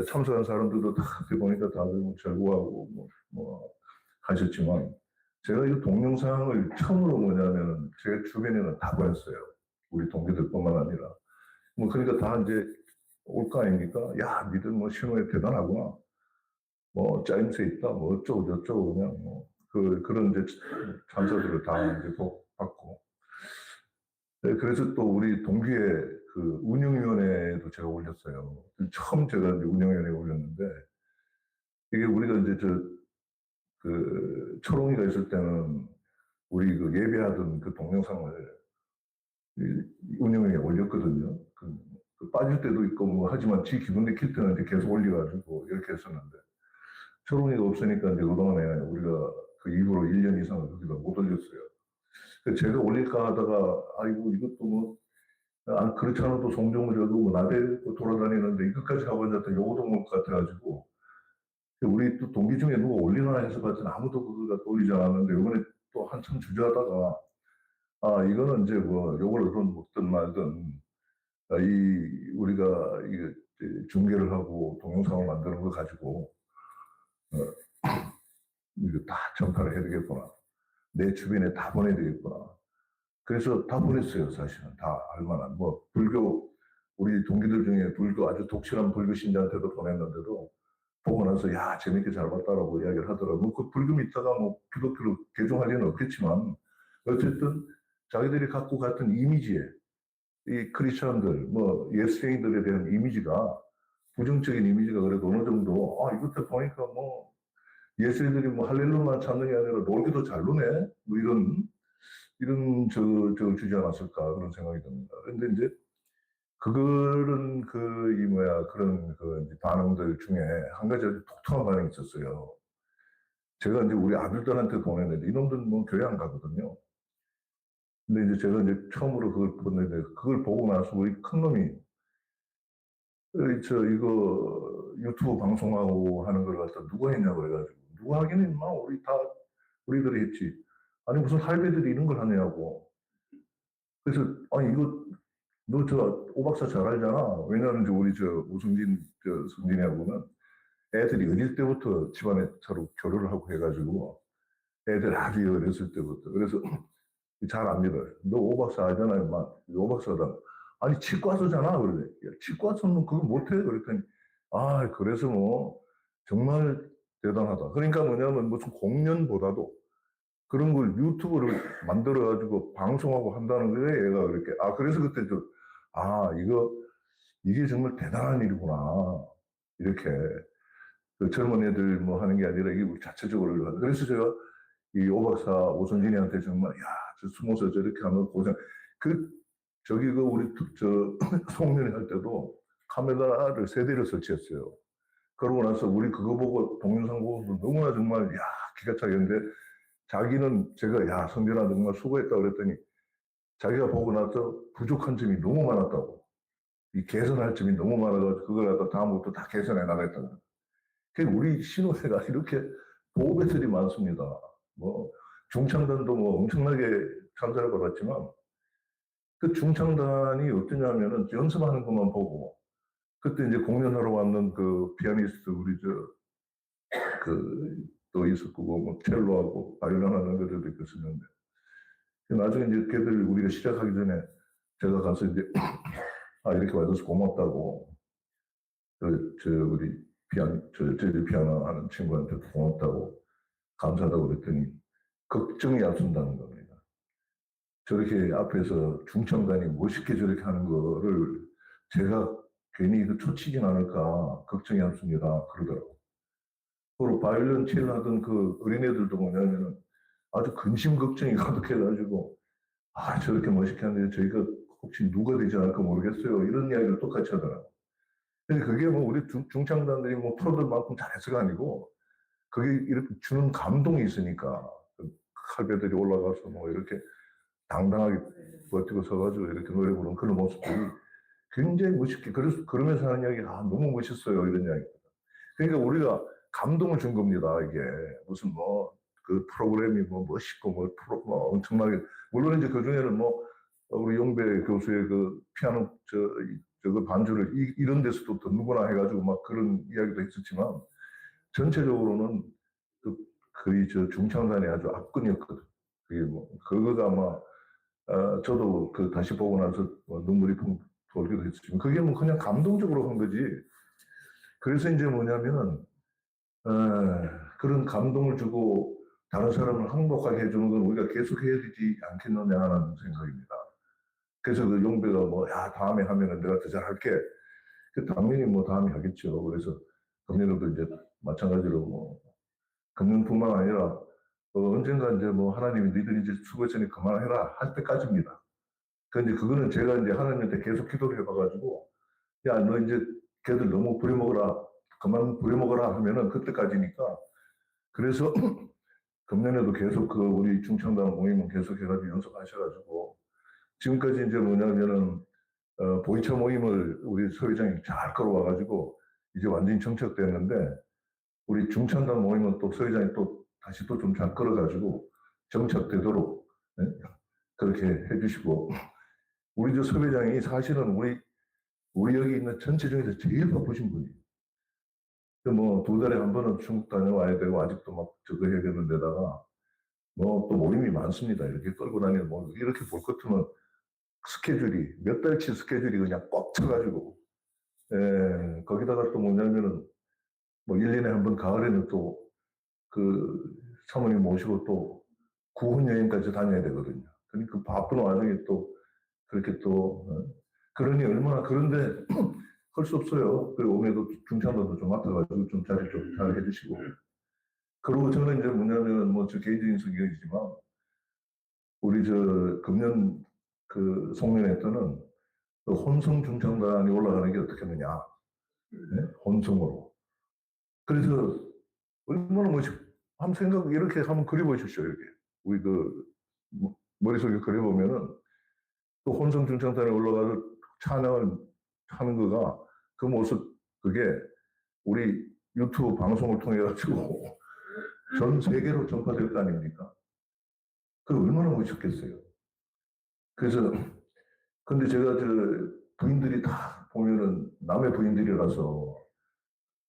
참석한 사람들도 다 보니까 다들 뭐 즐거워하고 뭐 하셨지만 제가 이 동영상을 처음으로 뭐냐면은 제 주변에는 다 보냈어요. 우리 동기들뿐만 아니라 뭐 그러니까 다 이제 올 거 아닙니까? 야, 니들 뭐 신호에 대단하구나. 뭐 짜임새 있다. 뭐 어쩌고 저쩌고 그냥 뭐 그런 이제 참사들을 다 이제 받고. 네, 그래서 또 우리 동기의 그 운영위원회도 제가 올렸어요. 처음 제가 이제 운영위원회에 올렸는데 이게 우리가 이제 그 초롱이가 있을 때는 우리 그 예배하던 그 동영상을 운영위에 올렸거든요. 그 빠질 때도 있고 뭐 하지만 지 기분 내킬 때는 이제 계속 올려가지고 이렇게 했었는데 초롱이가 없으니까 이제 그동안에 우리가 그 이후로 1년 이상을 거기다 못 올렸어요. 제가 올릴까 하다가 아이고 이것도 뭐 그렇지 않아도 송정무저도 뭐 나대 돌아다니는데 이것까지 하고 앉았다 요거도 못 같아가지고 우리 또 동기 중에 누가 올리나 해서 봤더니 아무도 그거 올리지 않았는데 이번에 또 한참 주저하다가 이거는 이제 뭐 요걸 얻든 먹든 말든 우리가 이게 중계를 하고 동영상을 만드는 거 가지고 이거 다 전파를 해야 되겠구나. 내 주변에 다 보내야 되겠구나. 그래서 다 보냈어요, 사실은. 다 알만한. 뭐, 우리 동기들 중에 아주 독실한 불교 신자한테도 보냈는데도 보고 나서, 야, 재밌게 잘 봤다라고 이야기를 하더라고. 그 불교 믿다가 뭐, 기독교로 개종할 리는 없겠지만, 어쨌든 자기들이 갖고 갔던 이미지에, 이 크리스천들, 뭐, 예수쟁이들에 대한 이미지가, 부정적인 이미지가 그래도 어느 정도, 이것도 보니까 뭐, 예수인들이 뭐 할렐루야만 찾는 게 아니라 놀기도 잘 노네? 뭐 이런 주지 않았을까 그런 생각이 듭니다. 근데 이제 그거는 그런 반응들 중에 한 가지 아주 독특한 반응이 있었어요. 제가 이제 우리 아들들한테 보냈는데 이놈들 뭐 교회 안 가거든요. 근데 이제 제가 이제 처음으로 그걸 보냈는데 그걸 보고 나서 우리 큰 놈이 이거 유튜브 방송하고 하는 걸 갖다 누가 했냐고 해가지고 누가 하기는 인마 우리들이 했지. 아니 무슨 할배들이 이런 걸 하냐고. 그래서 이거 너 오 박사 잘 알잖아. 왜냐하면 우리 성진이하고는 애들이 어릴 때부터 집안에 서로 교류를 하고 해가지고 애들 아주 어렸을 때부터 그래서 잘 압니다. 너 오 박사 알잖아, 인마. 오 박사다. 아니 치과서잖아. 그러래. 치과서는 그거 못해. 그랬더니 그래서 뭐 정말 대단하다. 그러니까 뭐냐면 무슨 공연보다도 그런 걸 유튜브를 만들어가지고 방송하고 한다는 거예요. 얘가 그렇게. 그래서 그때 이게 정말 대단한 일이구나. 이렇게. 그 젊은 애들 뭐 하는 게 아니라 이게 우리 자체적으로. 그래서 제가 이 오박사 오선진이한테 정말, 저 숨어서 저렇게 하면 고생. 우리 송년회 할 때도 카메라를 3대를 설치했어요. 그러고 나서 우리 그거 보고 동영상 보고 너무나 정말 기가 차겠는데 자기는 제가 성진아 정말 수고했다 그랬더니 자기가 보고 나서 부족한 점이 너무 많았다고 이 개선할 점이 너무 많아가지고 그걸 갖다 다음부터 다 개선해 나가겠다. 우리 신호회가 이렇게 보배들이 많습니다. 뭐 중창단도 뭐 엄청나게 참사를 받았지만 그 중창단이 어떠냐면은 연습하는 것만 보고 그때 이제 공연하러 왔는 그 피아니스트 우리 또 있었고 뭐 첼로하고 바이올린 하는 것들도 있었는데 나중에 이제 걔들 우리가 시작하기 전에 제가 가서 이제 이렇게 와줘서 고맙다고 우리 저희 피아노 하는 친구한테 고맙다고 감사하다고 그랬더니 걱정이 앞선다는 겁니다. 저렇게 앞에서 중창단이 멋있게 저렇게 하는 거를 제가 괜히 그 초치진 않을까 걱정이 앞섭니다. 그러더라고. 그리고 바이올린 칠 하던 그 어린애들도 뭐냐면은 아주 근심 걱정이 가득해가지고 저렇게 멋있게 하는데 저희가 혹시 누가 되지 않을까 모르겠어요. 이런 이야기를 똑같이 하더라고. 근데 그게 뭐 우리 중창단들이 뭐 프로들만큼 잘해서가 아니고 그게 이렇게 주는 감동이 있으니까 그 칼배들이 올라가서 뭐 이렇게 당당하게 버티고 서가지고 이렇게 노래 부르는 그런 모습들이 굉장히 멋있게 그러면서 하는 이야기 너무 멋있어요 이런 이야기. 그러니까 우리가 감동을 준 겁니다 이게 무슨 뭐 그 프로그램이 뭐 멋있고 뭐 엄청나게 물론 이제 그 중에는 뭐 우리 용배 교수의 그 피아노 그 반주를 이런 데서도 누구나 해가지고 막 그런 이야기도 했었지만 전체적으로는 거의 저 중창단이 아주 압권이었거든. 그게 뭐 그거가 아마 저도 그 다시 보고 나서 눈물이 펑 돌기도 했지만 그게 뭐 그냥 감동적으로 한 거지. 그래서 이제 뭐냐면은 그런 감동을 주고 다른 사람을 행복하게 해주는 건 우리가 계속 해야 되지 않겠느냐는 생각입니다. 그래서 그 용배가 뭐 다음에 하면은 내가 더 잘할게. 당연히 뭐 다음에 하겠죠. 그래서 금년에도 이제 마찬가지로 뭐 금년뿐만 아니라 언젠가 이제 뭐 하나님이 너희들이 이제 수고했으니 그만해라 할 때까지입니다. 근데 그거는 제가 이제 하나님한테 계속 기도를 해봐가지고 너 이제 걔들 너무 부려먹어라 그만 부려먹어라 하면은 그때까지니까 그래서 금년에도 계속 그 우리 중창단 모임은 계속 해가지고 연습하셔가지고 지금까지 이제 뭐냐면은 보이차 모임을 우리 서 회장이 잘 끌어와가지고 이제 완전히 정착됐는데 우리 중창단 모임은 또 서 회장이 또 다시 또 좀 잘 끌어가지고 정착되도록 그렇게 해주시고 우리 저 서 회장이 사실은 우리 여기 있는 전체 중에서 제일 바쁘신 분이에요. 뭐 2달에 한 번은 중국 다녀와야 되고 아직도 막 저거 해야 되는 데다가 뭐 또 모임이 많습니다. 이렇게 끌고 다니는 뭐 이렇게 볼 것 같으면 스케줄이 몇 달치 스케줄이 그냥 꽉 차가지고 거기다가 또 뭐냐면은 뭐 1년에 한 번 가을에는 또 그 사모님 모시고 또 구혼 여행까지 다녀야 되거든요. 그러니까 그 바쁜 와중에 또 그렇게 또 그러니 얼마나 그런데 할 수 없어요. 그리고 오늘도 중창단도 좀 맡아가지고 좀 자리 좀 잘 해주시고 그리고 저는 이제 뭐냐면 뭐 저 개인적인 성격이지만 우리 저 금년 그 송년회 때는 그 혼성 중창단이 올라가는 게 어떻겠느냐. 네? 혼성으로. 그래서 얼마나 한번 생각 이렇게 한번 그려보십시오. 이렇게 우리 그 머릿속에 그려보면은 그 혼성 중창단에 올라가서 찬양을 하는 거가 그 모습 그게 우리 유튜브 방송을 통해 가지고 전 세계로 전파될 거 아닙니까? 그 얼마나 멋있겠어요. 그래서 근데 제가 저 부인들이 다 보면은 남의 부인들이라서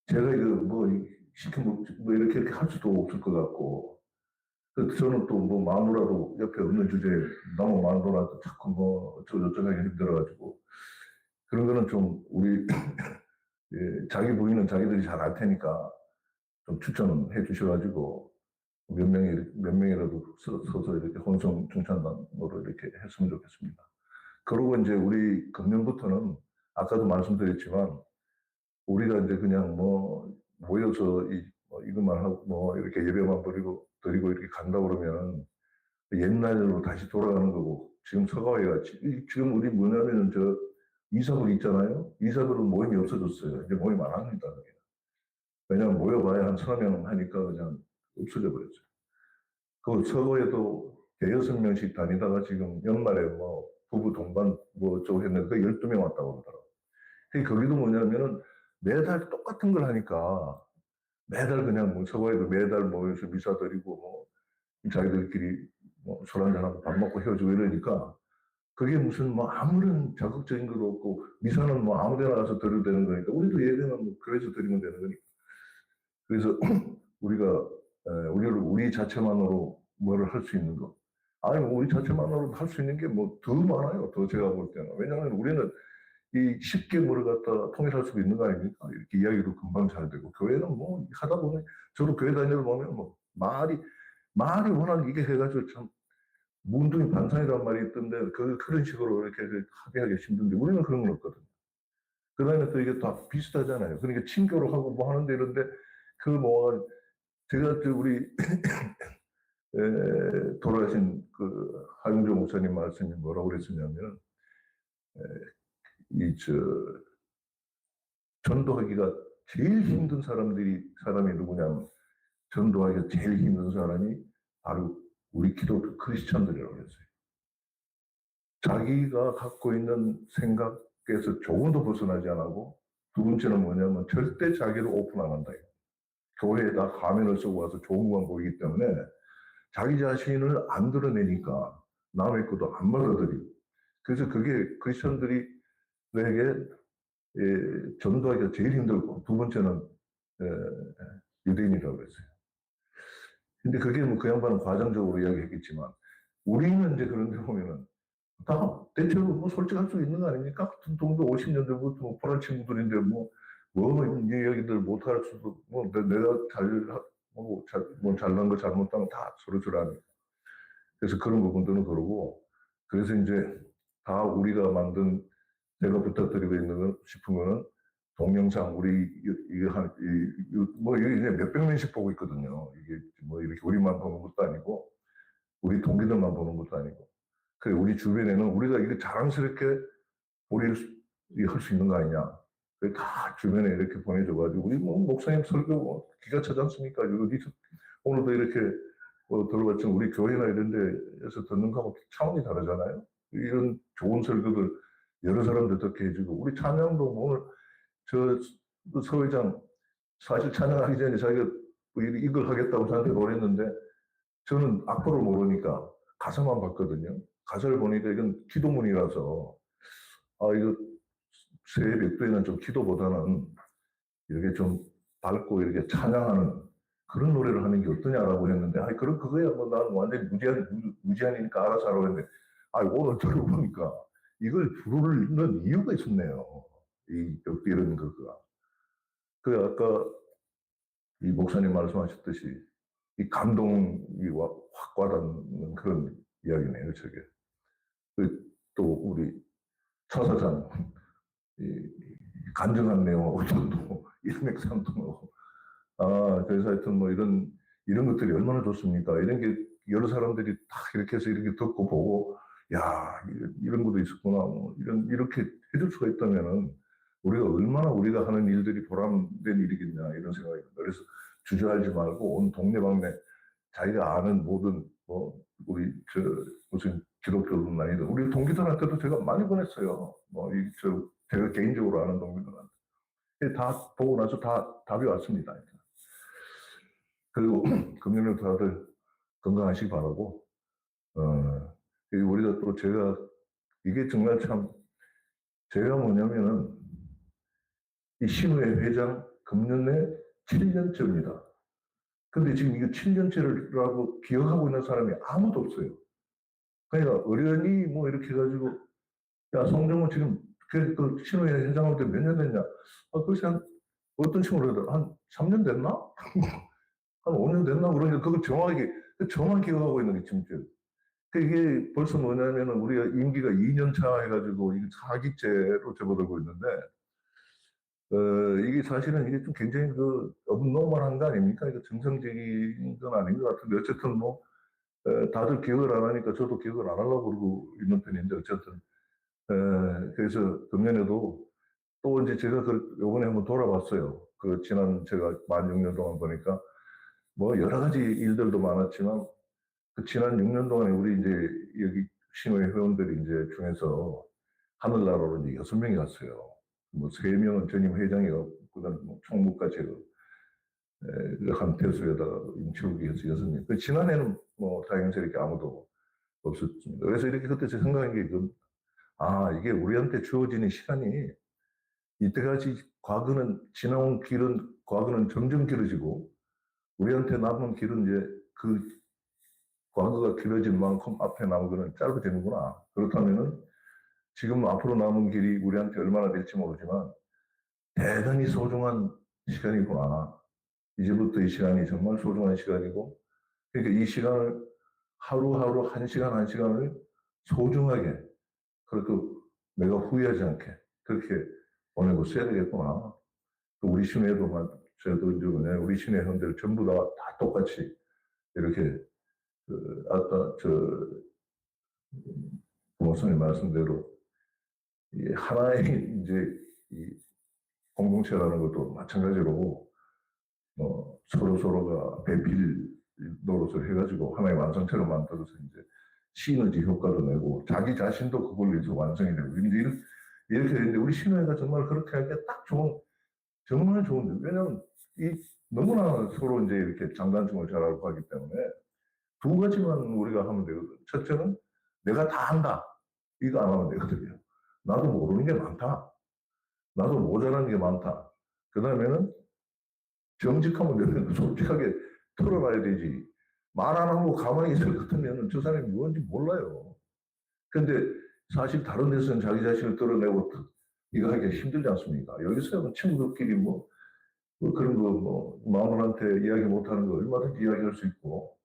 제가 이거 뭐 시키면 뭐 이렇게 할 수도 없을 것 같고 그래서 저는 또 뭐 마누라도 옆에 없는 주제에 너무 마누라도 자꾸 뭐 어쩌고 하기 힘들어가지고 그런 거는 좀 우리 예, 자기 부인은 자기들이 잘 알 테니까 좀 추천을 해 주셔가지고 몇 명이라도 서서 이렇게 혼성 중창단으로 이렇게 했으면 좋겠습니다. 그리고 이제 우리 금년부터는 아까도 말씀드렸지만 우리가 이제 그냥 뭐 모여서 이것만 하고 뭐 이렇게 예배만 드리고 이렇게 간다 그러면 옛날로 다시 돌아가는 거고 지금 서가회가 지금 우리 뭐냐면은 저 이사불 있잖아요. 이사불은 모임이 없어졌어요. 이제 모임 안 합니다. 왜냐면 모여봐야 한 3명 하니까 그냥 없어져 버렸어요. 그 서거에도 6명씩 다니다가 지금 연말에 뭐 부부 동반 뭐 어쩌고 했는데 그 12명 왔다고 그러더라고요. 거기도 뭐냐면은 매달 똑같은 걸 하니까 매달 그냥 뭐 서거에도 매달 모여서 미사 드리고 뭐 자기들끼리 뭐 술 한잔하고 밥 먹고 헤어지고 이러니까 그게 무슨 뭐 아무런 자극적인 것도 없고 미사는 뭐 아무 데나 가서 드려도 되는 거니까 우리도 예배만 뭐 그래서 드리면 되는 거니까 그래서 우리가 우리 자체만으로 뭐를 할 수 있는 거 아니 우리 자체만으로 할 수 있는 게 뭐 더 많아요. 더 제가 볼 때는 왜냐하면 우리는 이 쉽게 뭐를 갖다 통일할 수 있는 거 아닙니까? 이렇게 이야기도 금방 잘 되고 교회는 뭐 하다 보면 저도 교회 다니다 보면 뭐 말이 워낙 이게 해가지고 참 문둥이 반상이란 말이 있던데 그런 식으로 이렇게 합의하기 힘든데 우리는 그런 건 없거든요. 그다음에 또 이게 다 비슷하잖아요. 그러니까 친교로 하고 뭐 하는데 이런데 그 뭐 제가 우리 돌아가신 그 하용조 목사님 말씀이 뭐라고 그랬었냐면 이 전도하기가 제일 힘든 사람이 누구냐면 전도하기가 제일 힘든 사람이 바로 우리 기독교 크리스천들이라고 했어요. 자기가 갖고 있는 생각에서 조금도 벗어나지 않고 두 번째는 뭐냐면 절대 자기를 오픈 안 한다. 교회에다 가면을 쓰고 와서 좋은 것만 보이기 때문에 자기 자신을 안 드러내니까 남의 것도 안 받아들이고 그래서 그게 크리스천들이 내게 전도하기가 제일 힘들고 두 번째는 유대인이라고 했어요. 근데 그게 뭐 그 양반은 과장적으로 이야기했겠지만 우리는 이제 그런 데 보면은 다 대체로 뭐 솔직할 수 있는 거 아닙니까? 같은 동도 50년대부터 뭐 보란 친구들인데 이 얘기들 못할 수도 내가 잘난 거 잘못하면 다 서로 아니까. 그래서 그런 부분들은 그러고 그래서 이제 다 우리가 만든 제가 부탁드리고 있는 싶은 거는 동영상 우리 이게 이게 몇백 명씩 보고 있거든요. 이게 뭐 이렇게 우리만 보는 것도 아니고 우리 동기들만 보는 것도 아니고 그래 우리 주변에는 우리가 이게 자랑스럽게 할 수 있는 거 아니냐. 그래 다 주변에 이렇게 보내줘가지고 우리 뭐 목사님 설교 기가 차지 않습니까? 오늘도 이렇게 들어봤지만 우리 교회나 이런 데에서 듣는 거하고 차원이 다르잖아요. 이런 좋은 설교들 여러 사람들 듣게 해주고 우리 찬양도 오늘 서 회장 사실 찬양하기 전에 자기가 이걸 하겠다고 저한테 노랬는데 저는 악보를 모르니까 가사만 봤거든요. 가사를 보니까 이건 기도문이라서 이거 새해 백도에는 좀 기도보다는 이렇게 좀 밝고 이렇게 찬양하는 그런 노래를 하는 게 어떠냐라고 했는데 그거야 뭐 나는 완전히 무지하니까 알아서 하라고 했는데 오늘 들어보니까 이걸 부르는 이유가 있었네요. 이런 거가. 아까 이 목사님 말씀하셨듯이 이 감동이 확 와닿는 그런 이야기네요, 저게. 또 우리 차사장 간증한 내용하고 또 일맥상통하고 그래서 하여튼 뭐 이런 것들이 얼마나 좋습니까? 이런 게 여러 사람들이 다 이렇게 해서 이렇게 듣고 보고 야 이런 것도 있었구나 이렇게 해줄 수가 있다면은 우리가 하는 일들이 보람된 일이겠냐 이런 생각이 듭니다. 그래서 주저하지 말고 온 동네방네 자기가 아는 모든 우리 무슨 기독교든 아니든 우리 동기들한테도 제가 많이 보냈어요. 제가 개인적으로 아는 동기들한테 다 보고 나서 다 답이 왔습니다. 그리고 금년에 다들 건강하시기 바라고 우리가 또 이게 정말 참 제가 뭐냐면은 이 신우회 회장 금년에 7년째입니다. 근데 지금 이거 7년째라고 기억하고 있는 사람이 아무도 없어요. 그러니까 어련히 뭐 이렇게 해가지고 야 성정은 지금 그 신우회 회장할 때 몇 년 됐냐? 글쎄 어떤 친구를 하더라 한 3년 됐나? 한 5년 됐나? 그러니까 그걸 정확히 기억하고 있는 게 진짜. 이게 벌써 뭐냐면은 우리가 임기가 2년 차 해가지고 이게 4기째로 접어들고 있는데 이게 사실은 이게 좀 굉장히 업노멀한 거 아닙니까? 이거 정상적인 건 아닌 것 같은데 어쨌든 다들 기억을 안 하니까 저도 기억을 안 하려고 그러고 있는 편인데 어쨌든 그래서 금년에도 또 이제 제가 요번에 한번 돌아봤어요. 지난 제가 만 6년 동안 보니까 여러 가지 일들도 많았지만 지난 6년 동안에 우리 이제 여기 신호회 회원들이 이제 중에서 하늘나라로 이제 6명이 갔어요. 3명은 전임 회장이고, 그다음 총무까지 한 대수에다가 임치우기 해서 6명. 지난해는 다행스럽게 아무도 없었습니다. 그래서 이렇게 그때 제 생각한 게 이게 우리한테 주어지는 시간이 이때까지 지나온 길은 과거는 점점 길어지고 우리한테 남은 길은 이제 과거가 길어진 만큼 앞에 남은 거는 짧아지는구나. 그렇다면은 지금 앞으로 남은 길이 우리한테 얼마나 될지 모르지만 대단히 소중한 시간이구나. 이제부터 이 시간이 정말 소중한 시간이고, 그러니까 이 시간을 하루하루 한 시간 한 시간을 소중하게, 그리고 내가 후회하지 않게 그렇게 보내고 써야 되겠구나. 우리 시내도 저도 이제 우리 시내 형들 전부 다 똑같이 이렇게 아까 부모님이 말씀대로 이 하나의 이제 이 공동체라는 것도 마찬가지로 서로 서로가 배필 노릇을 해가지고 하나의 완성체로 만들어서 이제 시너지 효과도 내고 자기 자신도 그걸 위해서 완성이 되고 이렇게 되는데 우리 시노회가 정말 그렇게 하기에 딱 좋은 정말 좋은데 왜냐하면 너무나 서로 이제 이렇게 장단점을 잘 알고 하기 때문에 두 가지만 우리가 하면 되거든. 첫째는 내가 다 한다. 이거 안 하면 되거든요. 나도 모르는 게 많다. 나도 모자라는 게 많다. 그 다음에는 정직하면 되는 솔직하게 털어놔야 되지. 말 안 하고 가만히 있을 것 같으면 저 사람이 뭔지 몰라요. 근데 사실 다른 데서는 자기 자신을 드러내고 이거 하기가 힘들지 않습니까? 여기서는 친구들끼리 그런 거 마누라한테 이야기 못하는 거 얼마든지 이야기할 수 있고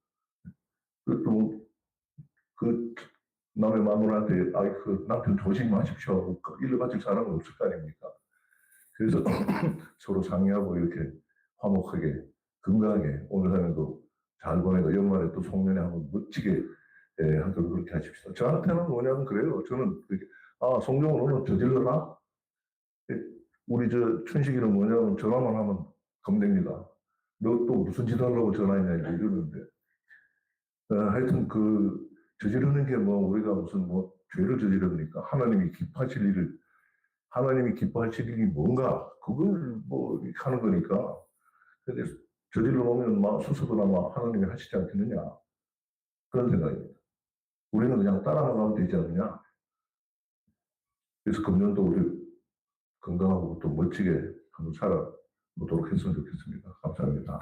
또 그 남의 마누라한테 그 남편 조심하십시오. 일러 바칠 사람은 없을 거 아닙니까? 그래서 서로 상의하고 이렇게 화목하게 건강하게 오늘 하면도 잘 보내고 연말에 또 송년회 한번 멋지게 하도록 그렇게 하십시오. 저한테는 뭐냐면 그래요. 저는 그렇게 송정은 오늘 저질러라. 우리 춘식이는 뭐냐면 전화만 하면 검됩니다. 너 또 무슨 짓 하려고 전화했냐 이러는데 하여튼 저지르는 게 우리가 무슨 죄를 저지릅니까? 하나님이 기뻐하실 일이 뭔가 그걸 하는 거니까. 근데 저질러 놓으면 수습은 하나님이 하시지 않겠느냐 그런 생각입니다. 우리는 그냥 따라만 가면 되지 않느냐. 그래서 금년도 우리 건강하고 또 멋지게 한번 살아보도록 했으면 좋겠습니다. 감사합니다.